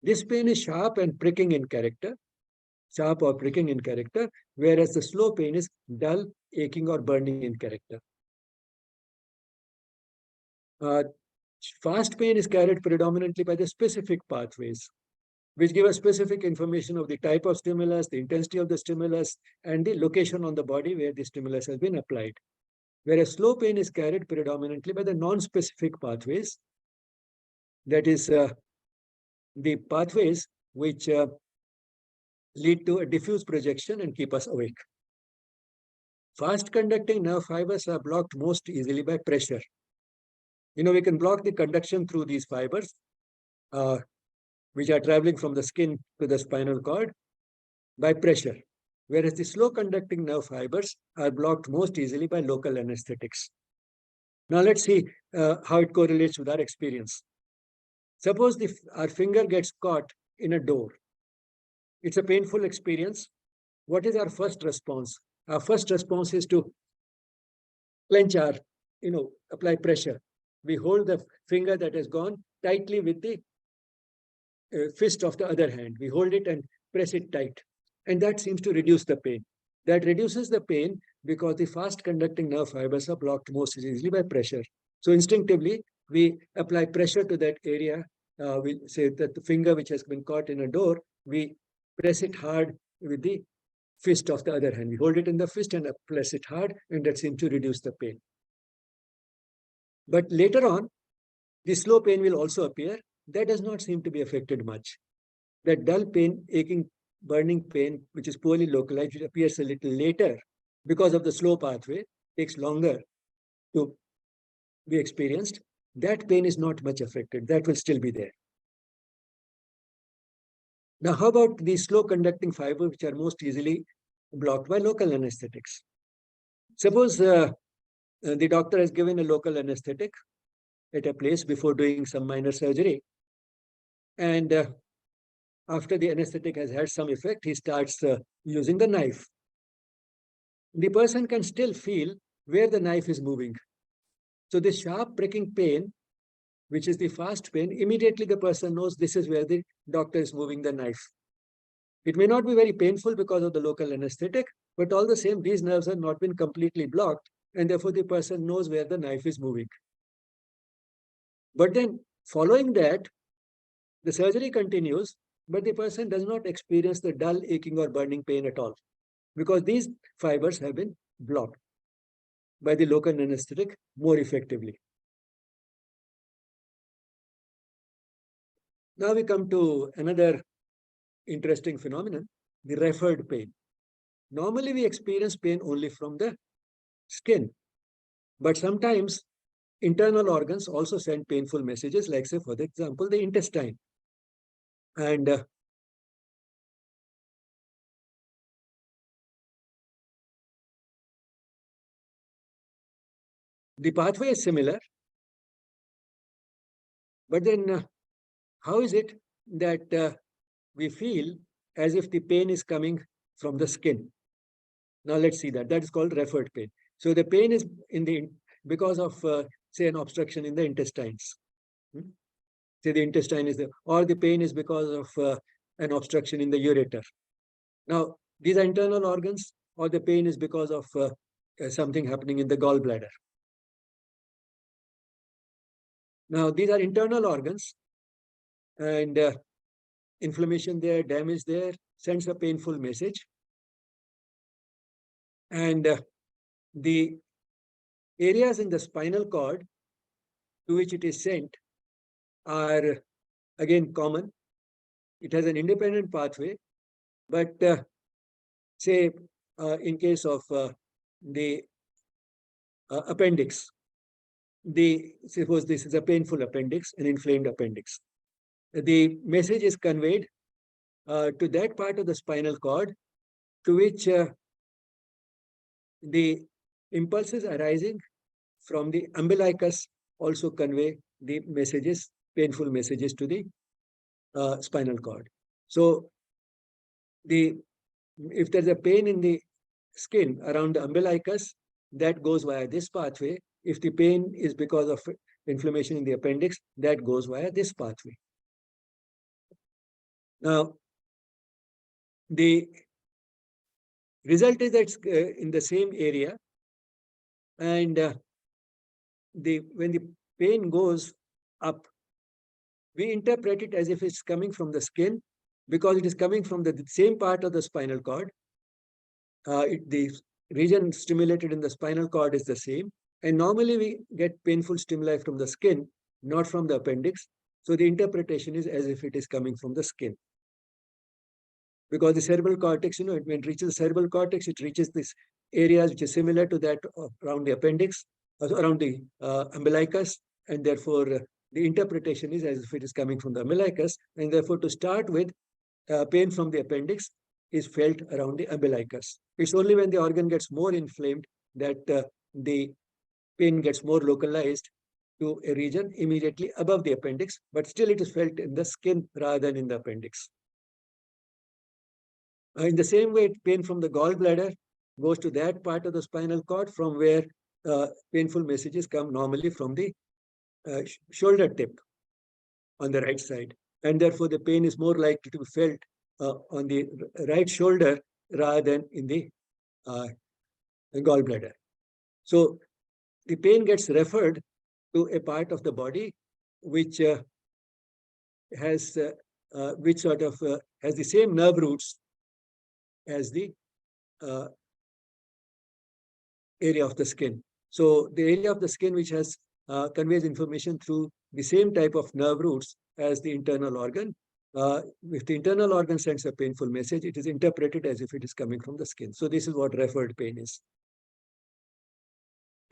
This pain is sharp and pricking in character, sharp or pricking in character, whereas the slow pain is dull, aching, or burning in character. Fast pain is carried predominantly by the specific pathways, which give us specific information of the type of stimulus, the intensity of the stimulus, and the location on the body where the stimulus has been applied. Whereas slow pain is carried predominantly by the non-specific pathways, that is, the pathways which lead to a diffuse projection and keep us awake. Fast conducting nerve fibers are blocked most easily by pressure. We can block the conduction through these fibers which are traveling from the skin to the spinal cord by pressure, whereas the slow conducting nerve fibers are blocked most easily by local anesthetics. Now let's see how it correlates with our experience. Suppose our finger gets caught in a door. It's a painful experience. What is our first response? Our first response is to clench our, apply pressure. We hold the finger that has gone tightly with the fist of the other hand. We hold it and press it tight. And that seems to reduce the pain. That reduces the pain because the fast conducting nerve fibers are blocked most easily by pressure. So instinctively, we apply pressure to that area. We say that the finger which has been caught in a door, we press it hard with the fist of the other hand. We hold it in the fist and press it hard, and that seems to reduce the pain. But later on, the slow pain will also appear. That does not seem to be affected much. That dull pain, aching, burning pain, which is poorly localized, which appears a little later because of the slow pathway, takes longer to be experienced. That pain is not much affected. That will still be there. Now, how about the slow conducting fibers, which are most easily blocked by local anesthetics? Suppose the doctor has given a local anesthetic at a place before doing some minor surgery. And after the anesthetic has had some effect, he starts using the knife. The person can still feel where the knife is moving. So this sharp pricking pain, which is the fast pain, immediately the person knows this is where the doctor is moving the knife. It may not be very painful because of the local anesthetic, but all the same, these nerves have not been completely blocked, and therefore the person knows where the knife is moving. But then following that, the surgery continues, but the person does not experience the dull, aching, or burning pain at all, because these fibers have been blocked by the local anesthetic more effectively. Now we come to another interesting phenomenon, the referred pain. Normally we experience pain only from the skin, but sometimes internal organs also send painful messages, like say, for example, the intestine. And the pathway is similar, but then how is it that we feel as if the pain is coming from the skin? Now let's see that. That is called referred pain. So the pain is because of, say, an obstruction in the intestines. Say the intestine is there, or the pain is because of an obstruction in the ureter. Now, these are internal organs, or the pain is because of something happening in the gallbladder. Now, these are internal organs, and inflammation there, damage there, sends a painful message. And the areas in the spinal cord to which it is sent are again common. It has an independent pathway, but say in case of the appendix, suppose this is a painful appendix, an inflamed appendix. The message is conveyed to that part of the spinal cord to which the impulses arising from the umbilicus also convey the messages, painful messages, to the spinal cord. So if there's a pain in the skin around the umbilicus, that goes via this pathway. If the pain is because of inflammation in the appendix, that goes via this pathway. Now, the result is that it's in the same area, and when the pain goes up, we interpret it as if it's coming from the skin, because it is coming from the same part of the spinal cord. The region stimulated in the spinal cord is the same, and normally we get painful stimuli from the skin, not from the appendix. So the interpretation is as if it is coming from the skin. Because the cerebral cortex, when it reaches the cerebral cortex, it reaches these areas which is similar to that around the appendix, around the umbilicus, and therefore the interpretation is as if it is coming from the umbilicus, and therefore to start with, pain from the appendix is felt around the umbilicus. It's only when the organ gets more inflamed that the pain gets more localized to a region immediately above the appendix, but still it is felt in the skin rather than in the appendix. In the same way, pain from the gallbladder goes to that part of the spinal cord from where painful messages come normally from the shoulder tip on the right side. And therefore, the pain is more likely to be felt on the right shoulder rather than in the gallbladder. So the pain gets referred to a part of the body which has the same nerve roots as the area of the skin. So the area of the skin which has conveys information through the same type of nerve roots as the internal organ. If the internal organ sends a painful message, it is interpreted as if it is coming from the skin. So this is what referred pain is.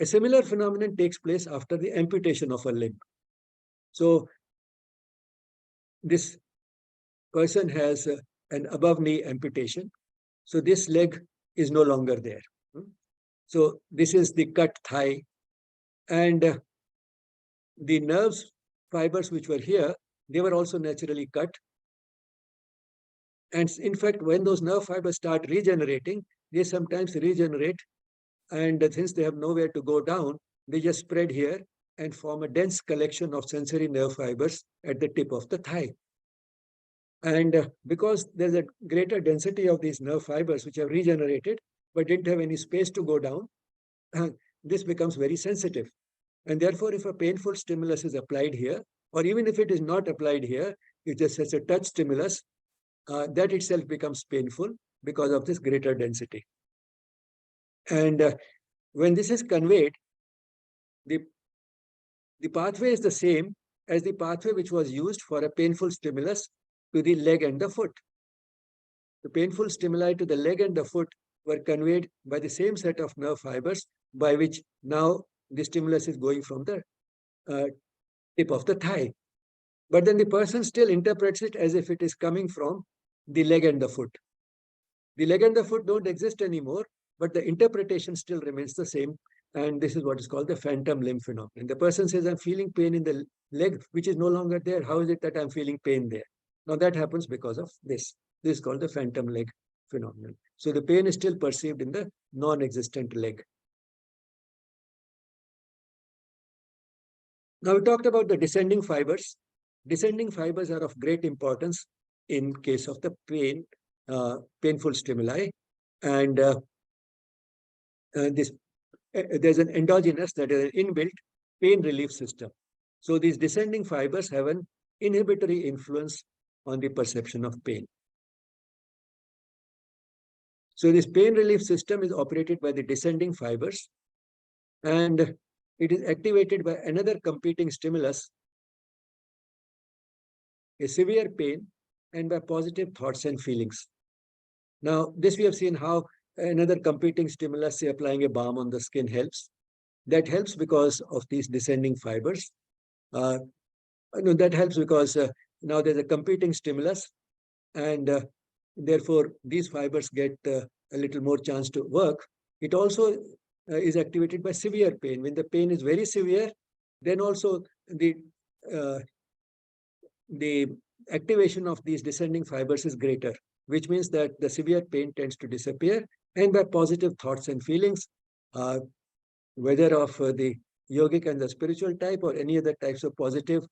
A similar phenomenon takes place after the amputation of a limb. So this person has an above knee amputation. So this leg is no longer there. So this is the cut thigh, and the nerves fibers which were here, they were also naturally cut. And in fact, when those nerve fibers start regenerating, they sometimes regenerate, and since they have nowhere to go down, they just spread here and form a dense collection of sensory nerve fibers at the tip of the thigh. And because there's a greater density of these nerve fibers which have regenerated but didn't have any space to go down, this becomes very sensitive. And therefore, if a painful stimulus is applied here, or even if it is not applied here, it just as a touch stimulus, that itself becomes painful because of this greater density. And when this is conveyed, the pathway is the same as the pathway which was used for a painful stimulus to the leg and the foot. The painful stimuli to the leg and the foot were conveyed by the same set of nerve fibers by which now the stimulus is going from the tip of the thigh. But then the person still interprets it as if it is coming from the leg and the foot. The leg and the foot don't exist anymore, but the interpretation still remains the same. And this is what is called the phantom limb phenomenon. The person says, I'm feeling pain in the leg, which is no longer there. How is it that I'm feeling pain there? Now that happens because of this. This is called the phantom leg phenomenon. So the pain is still perceived in the non-existent leg. Now we talked about the descending fibers. Descending fibers are of great importance in case of the painful stimuli. And there's an endogenous, that is an inbuilt pain relief system. So these descending fibers have an inhibitory influence on the perception of pain. So this pain relief system is operated by the descending fibers, and it is activated by another competing stimulus, a severe pain, and by positive thoughts and feelings. Now, this we have seen how another competing stimulus, say applying a balm on the skin, helps. That helps because of these descending fibers. That helps because now there's a competing stimulus, and therefore these fibers get a little more chance to work. It also is activated by severe pain. When the pain is very severe, then also the activation of these descending fibers is greater, which means that the severe pain tends to disappear. And by positive thoughts and feelings, whether of the yogic and the spiritual type or any other types of positive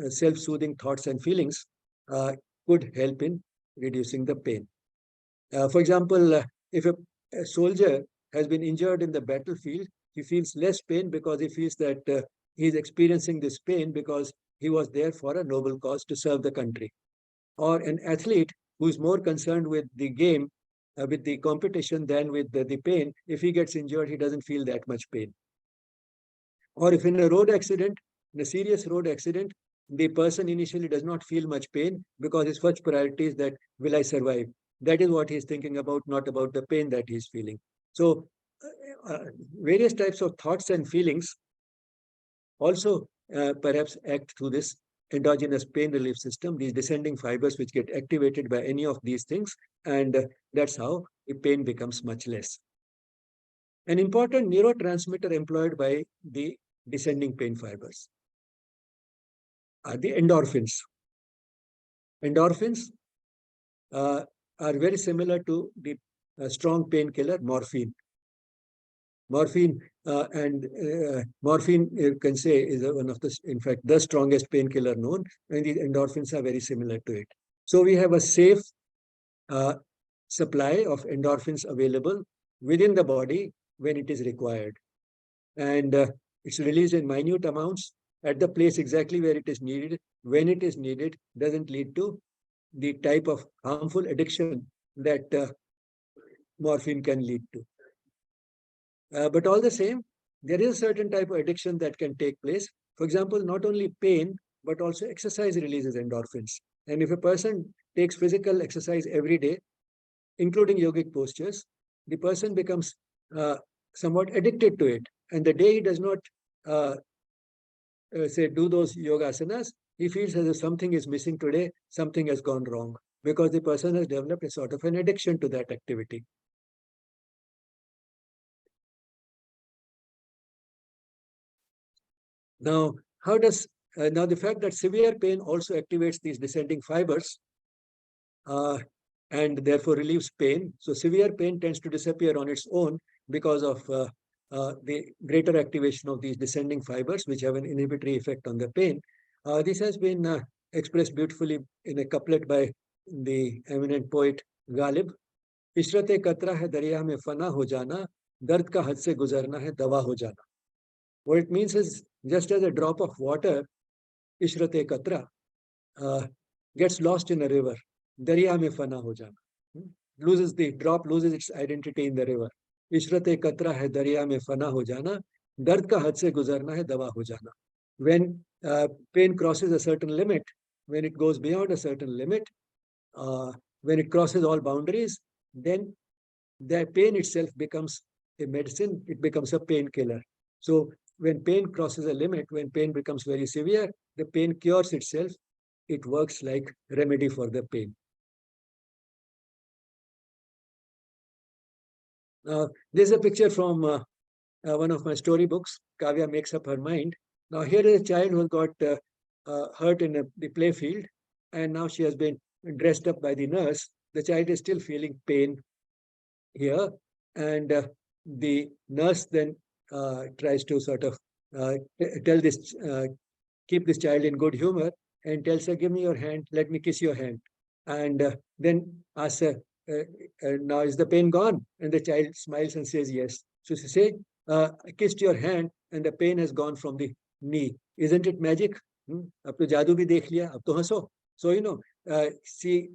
self-soothing thoughts and feelings, could help in reducing the pain. For example, if a soldier has been injured in the battlefield, he feels less pain because he feels that he is experiencing this pain because he was there for a noble cause to serve the country. Or an athlete who is more concerned with the game, with the competition than with the pain, if he gets injured, he doesn't feel that much pain. Or if in a road accident, in a serious road accident, the person initially does not feel much pain because his first priority is that, will I survive? That is what he's thinking about, not about the pain that he's feeling. So various types of thoughts and feelings also perhaps act through this endogenous pain relief system, these descending fibers which get activated by any of these things, and that's how the pain becomes much less. An important neurotransmitter employed by the descending pain fibers are the endorphins. Endorphins are very similar to the strong painkiller morphine. Morphine morphine, you can say, is one of the, in fact, the strongest painkiller known, and the endorphins are very similar to it. So we have a safe supply of endorphins available within the body when it is required. And it's released in minute amounts at the place exactly where it is needed, when it is needed, doesn't lead to the type of harmful addiction that morphine can lead to. But all the same, there is a certain type of addiction that can take place. For example, not only pain, but also exercise releases endorphins. And if a person takes physical exercise every day, including yogic postures, the person becomes somewhat addicted to it. And the day he does not, say, do those yoga asanas, he feels as if something is missing today, something has gone wrong, because the person has developed a sort of an addiction to that activity. Now, how does now the fact that severe pain also activates these descending fibers and therefore relieves pain. So severe pain tends to disappear on its own because of the greater activation of these descending fibers, which have an inhibitory effect on the pain. This has been expressed beautifully in a couplet by the eminent poet Ghalib. Ishrat कतरा है दरिया में फना हो जाना, दर्द का हद से गुजरना है दवा हो जाना. What it means is, just as a drop of water, ishrat katra, gets lost in a river, dariya mein fana ho jana. Loses the drop, loses its identity in the river. Ishrat katra hai dariya mein fana ho jana, dard ka had se guzarna hai dawa ho jana. When pain crosses a certain limit, when it goes beyond a certain limit, when it crosses all boundaries, then the pain itself becomes a medicine, it becomes a painkiller. So when pain crosses a limit, when pain becomes very severe, the pain cures itself. It works like remedy for the pain. This is a picture from one of my storybooks, Kavya Makes Up Her Mind. Now here is a child who got hurt in the play field, and now she has been dressed up by the nurse. The child is still feeling pain here, and the nurse then tries to sort of keep this child in good humor, and tells her, give me your hand, let me kiss your hand. And then asks her, now is the pain gone? And the child smiles and says yes. So she says, I kissed your hand and the pain has gone from the knee. Isn't it magic? Ab to jadoo bhi dekh liya, ab to haso. So, see,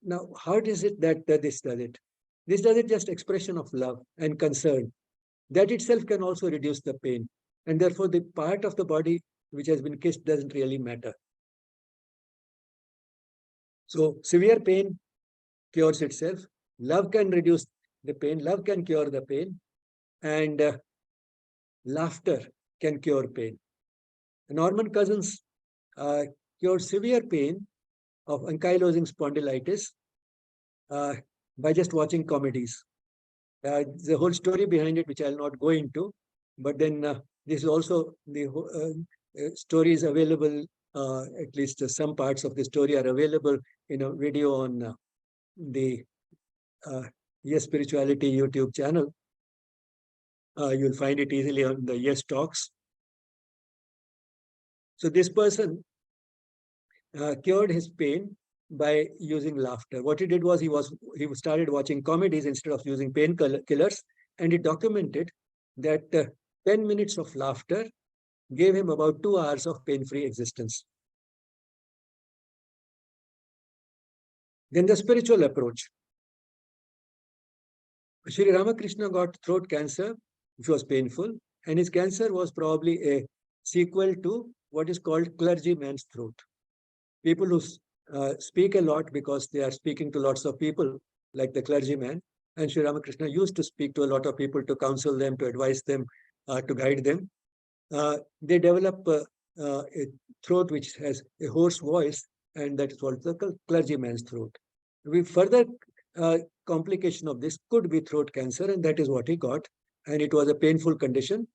now how is it that this does it? This does it just expression of love and concern. That itself can also reduce the pain. And therefore, the part of the body which has been kissed doesn't really matter. So severe pain cures itself. Love can reduce the pain. Love can cure the pain. And laughter can cure pain. Norman Cousins cured severe pain of ankylosing spondylitis by just watching comedies. The whole story behind it, which I'll not go into, but then this is also the story is available. At least some parts of the story are available in a video on the Yes Spirituality YouTube channel. You'll find it easily on the Yes Talks. So this person cured his pain by using laughter. What he did was he started watching comedies instead of using painkillers, and he documented that 10 minutes of laughter gave him about 2 hours of pain-free existence. Then the spiritual approach. Sri Ramakrishna got throat cancer, which was painful, and his cancer was probably a sequel to what is called clergyman's throat. People who speak a lot because they are speaking to lots of people, like the clergyman, and Sri Ramakrishna used to speak to a lot of people to counsel them, to advise them, to guide them. They develop a throat which has a hoarse voice, and that is called the clergyman's throat. Further complication of this could be throat cancer, and that is what he got. And it was a painful condition.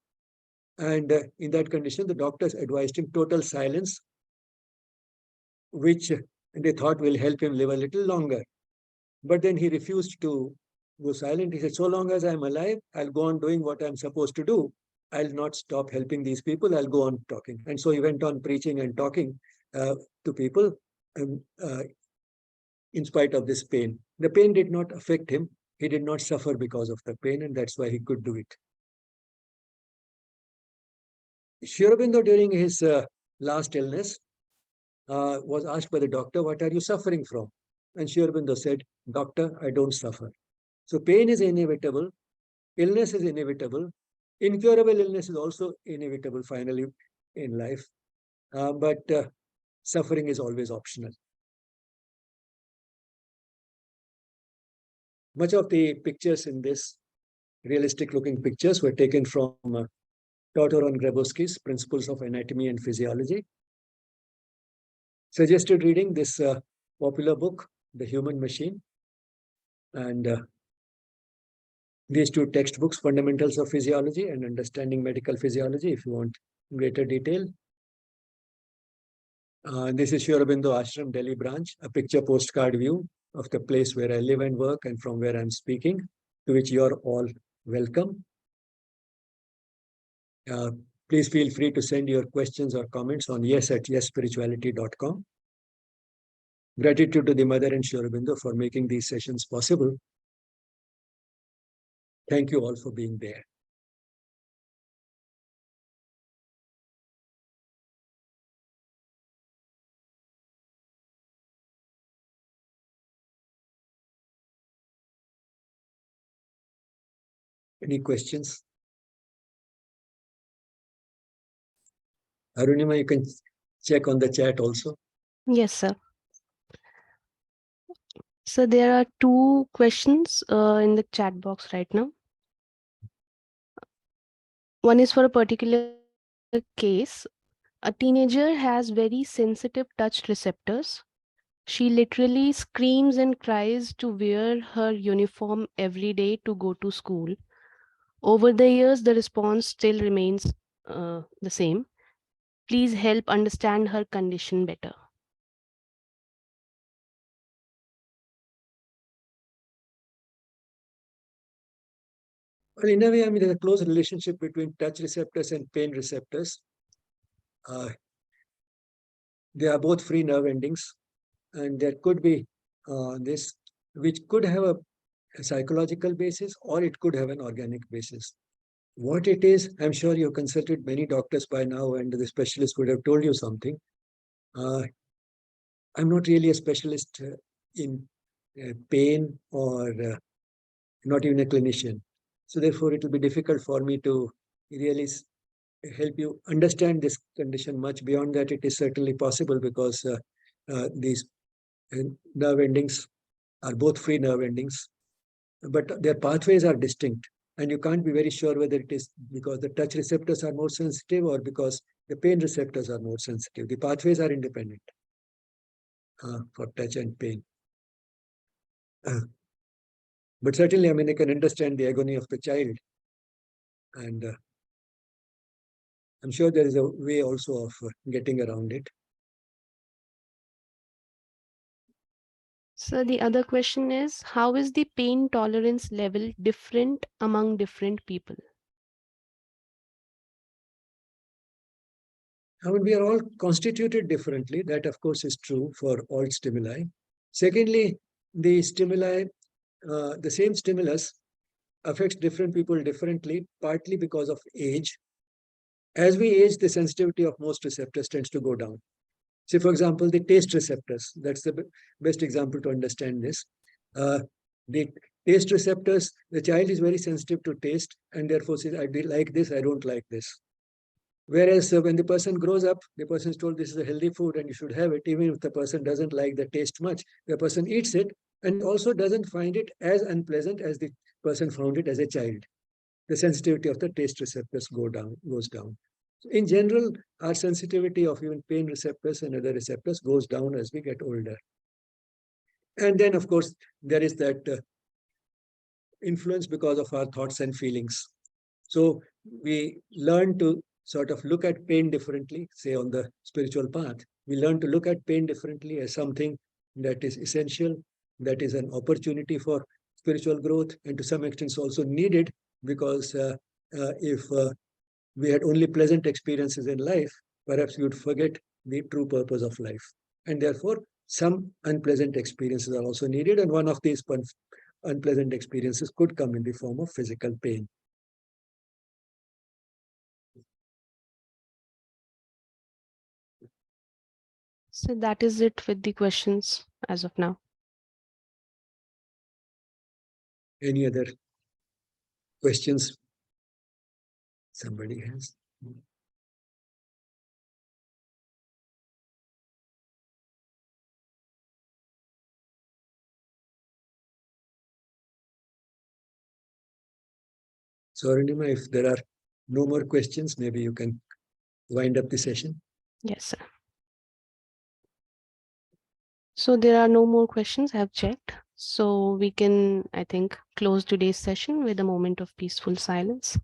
And in that condition, the doctors advised him total silence, which they thought will help him live a little longer. But then he refused to go silent. He said, so long as I'm alive, I'll go on doing what I'm supposed to do. I'll not stop helping these people. I'll go on talking. And so he went on preaching and talking to people in spite of this pain. The pain did not affect him. He did not suffer because of the pain, and that's why he could do it. Sri Aurobindo, during his last illness, was asked by the doctor, what are you suffering from? And Sri Aurobindo said, doctor, I don't suffer. So pain is inevitable. Illness is inevitable. Incurable illness is also inevitable finally in life. But suffering is always optional. Much of the pictures in this, realistic looking pictures, were taken from Todor and Grabowski's Principles of Anatomy and Physiology. Suggested reading this popular book, The Human Machine, and these two textbooks, Fundamentals of Physiology and Understanding Medical Physiology, if you want greater detail. This is Sri Aurobindo Ashram, Delhi branch, a picture postcard view of the place where I live and work and from where I'm speaking, to which you're all welcome. Please feel free to send your questions or comments on yes@yesspirituality.com. Gratitude to the Mother and Sri Aurobindo for making these sessions possible. Thank you all for being there. Any questions? Arunima, you can check on the chat also. Yes, sir. So there are two questions in the chat box right now. One is for a particular case. A teenager has very sensitive touch receptors. She literally screams and cries to wear her uniform every day to go to school. Over the years, the response still remains the same. Please help understand her condition better. Well, in a way, I mean, there's a close relationship between touch receptors and pain receptors. They are both free nerve endings, and there could be this, which could have a psychological basis, or it could have an organic basis. What it is, I'm sure you've consulted many doctors by now, and the specialist would have told you something. I'm not really a specialist in pain, or not even a clinician. So therefore, it will be difficult for me to really help you understand this condition. Much beyond that, it is certainly possible, because these nerve endings are both free nerve endings, but their pathways are distinct. And you can't be very sure whether it is because the touch receptors are more sensitive or because the pain receptors are more sensitive. The pathways are independent for touch and pain. But certainly, I mean, I can understand the agony of the child. And I'm sure there is a way also of getting around it. So the other question is, how is the pain tolerance level different among different people? I mean, we are all constituted differently. That, of course, is true for all stimuli. Secondly, the stimuli, the same stimulus affects different people differently, partly because of age. As we age, the sensitivity of most receptors tends to go down. Say, for example, the taste receptors. That's the best example to understand this. The taste receptors, the child is very sensitive to taste, and therefore says, I like this, I don't like this. Whereas when the person grows up, the person is told this is a healthy food and you should have it, even if the person doesn't like the taste much. The person eats it and also doesn't find it as unpleasant as the person found it as a child. The sensitivity of the taste receptors goes down. In general, our sensitivity of even pain receptors and other receptors goes down as we get older. And then, of course, there is that influence because of our thoughts and feelings. So we learn to sort of look at pain differently, say on the spiritual path. We learn to look at pain differently as something that is essential, that is an opportunity for spiritual growth, and to some extent also needed, because if we had only pleasant experiences in life, perhaps we would forget the true purpose of life. And therefore, some unpleasant experiences are also needed, and one of these unpleasant experiences could come in the form of physical pain. So that is it with the questions as of now. Any other questions somebody has? So, Arundima, if there are no more questions, maybe you can wind up the session. Yes, sir. So there are no more questions. I have checked. So we can, I think, close today's session with a moment of peaceful silence.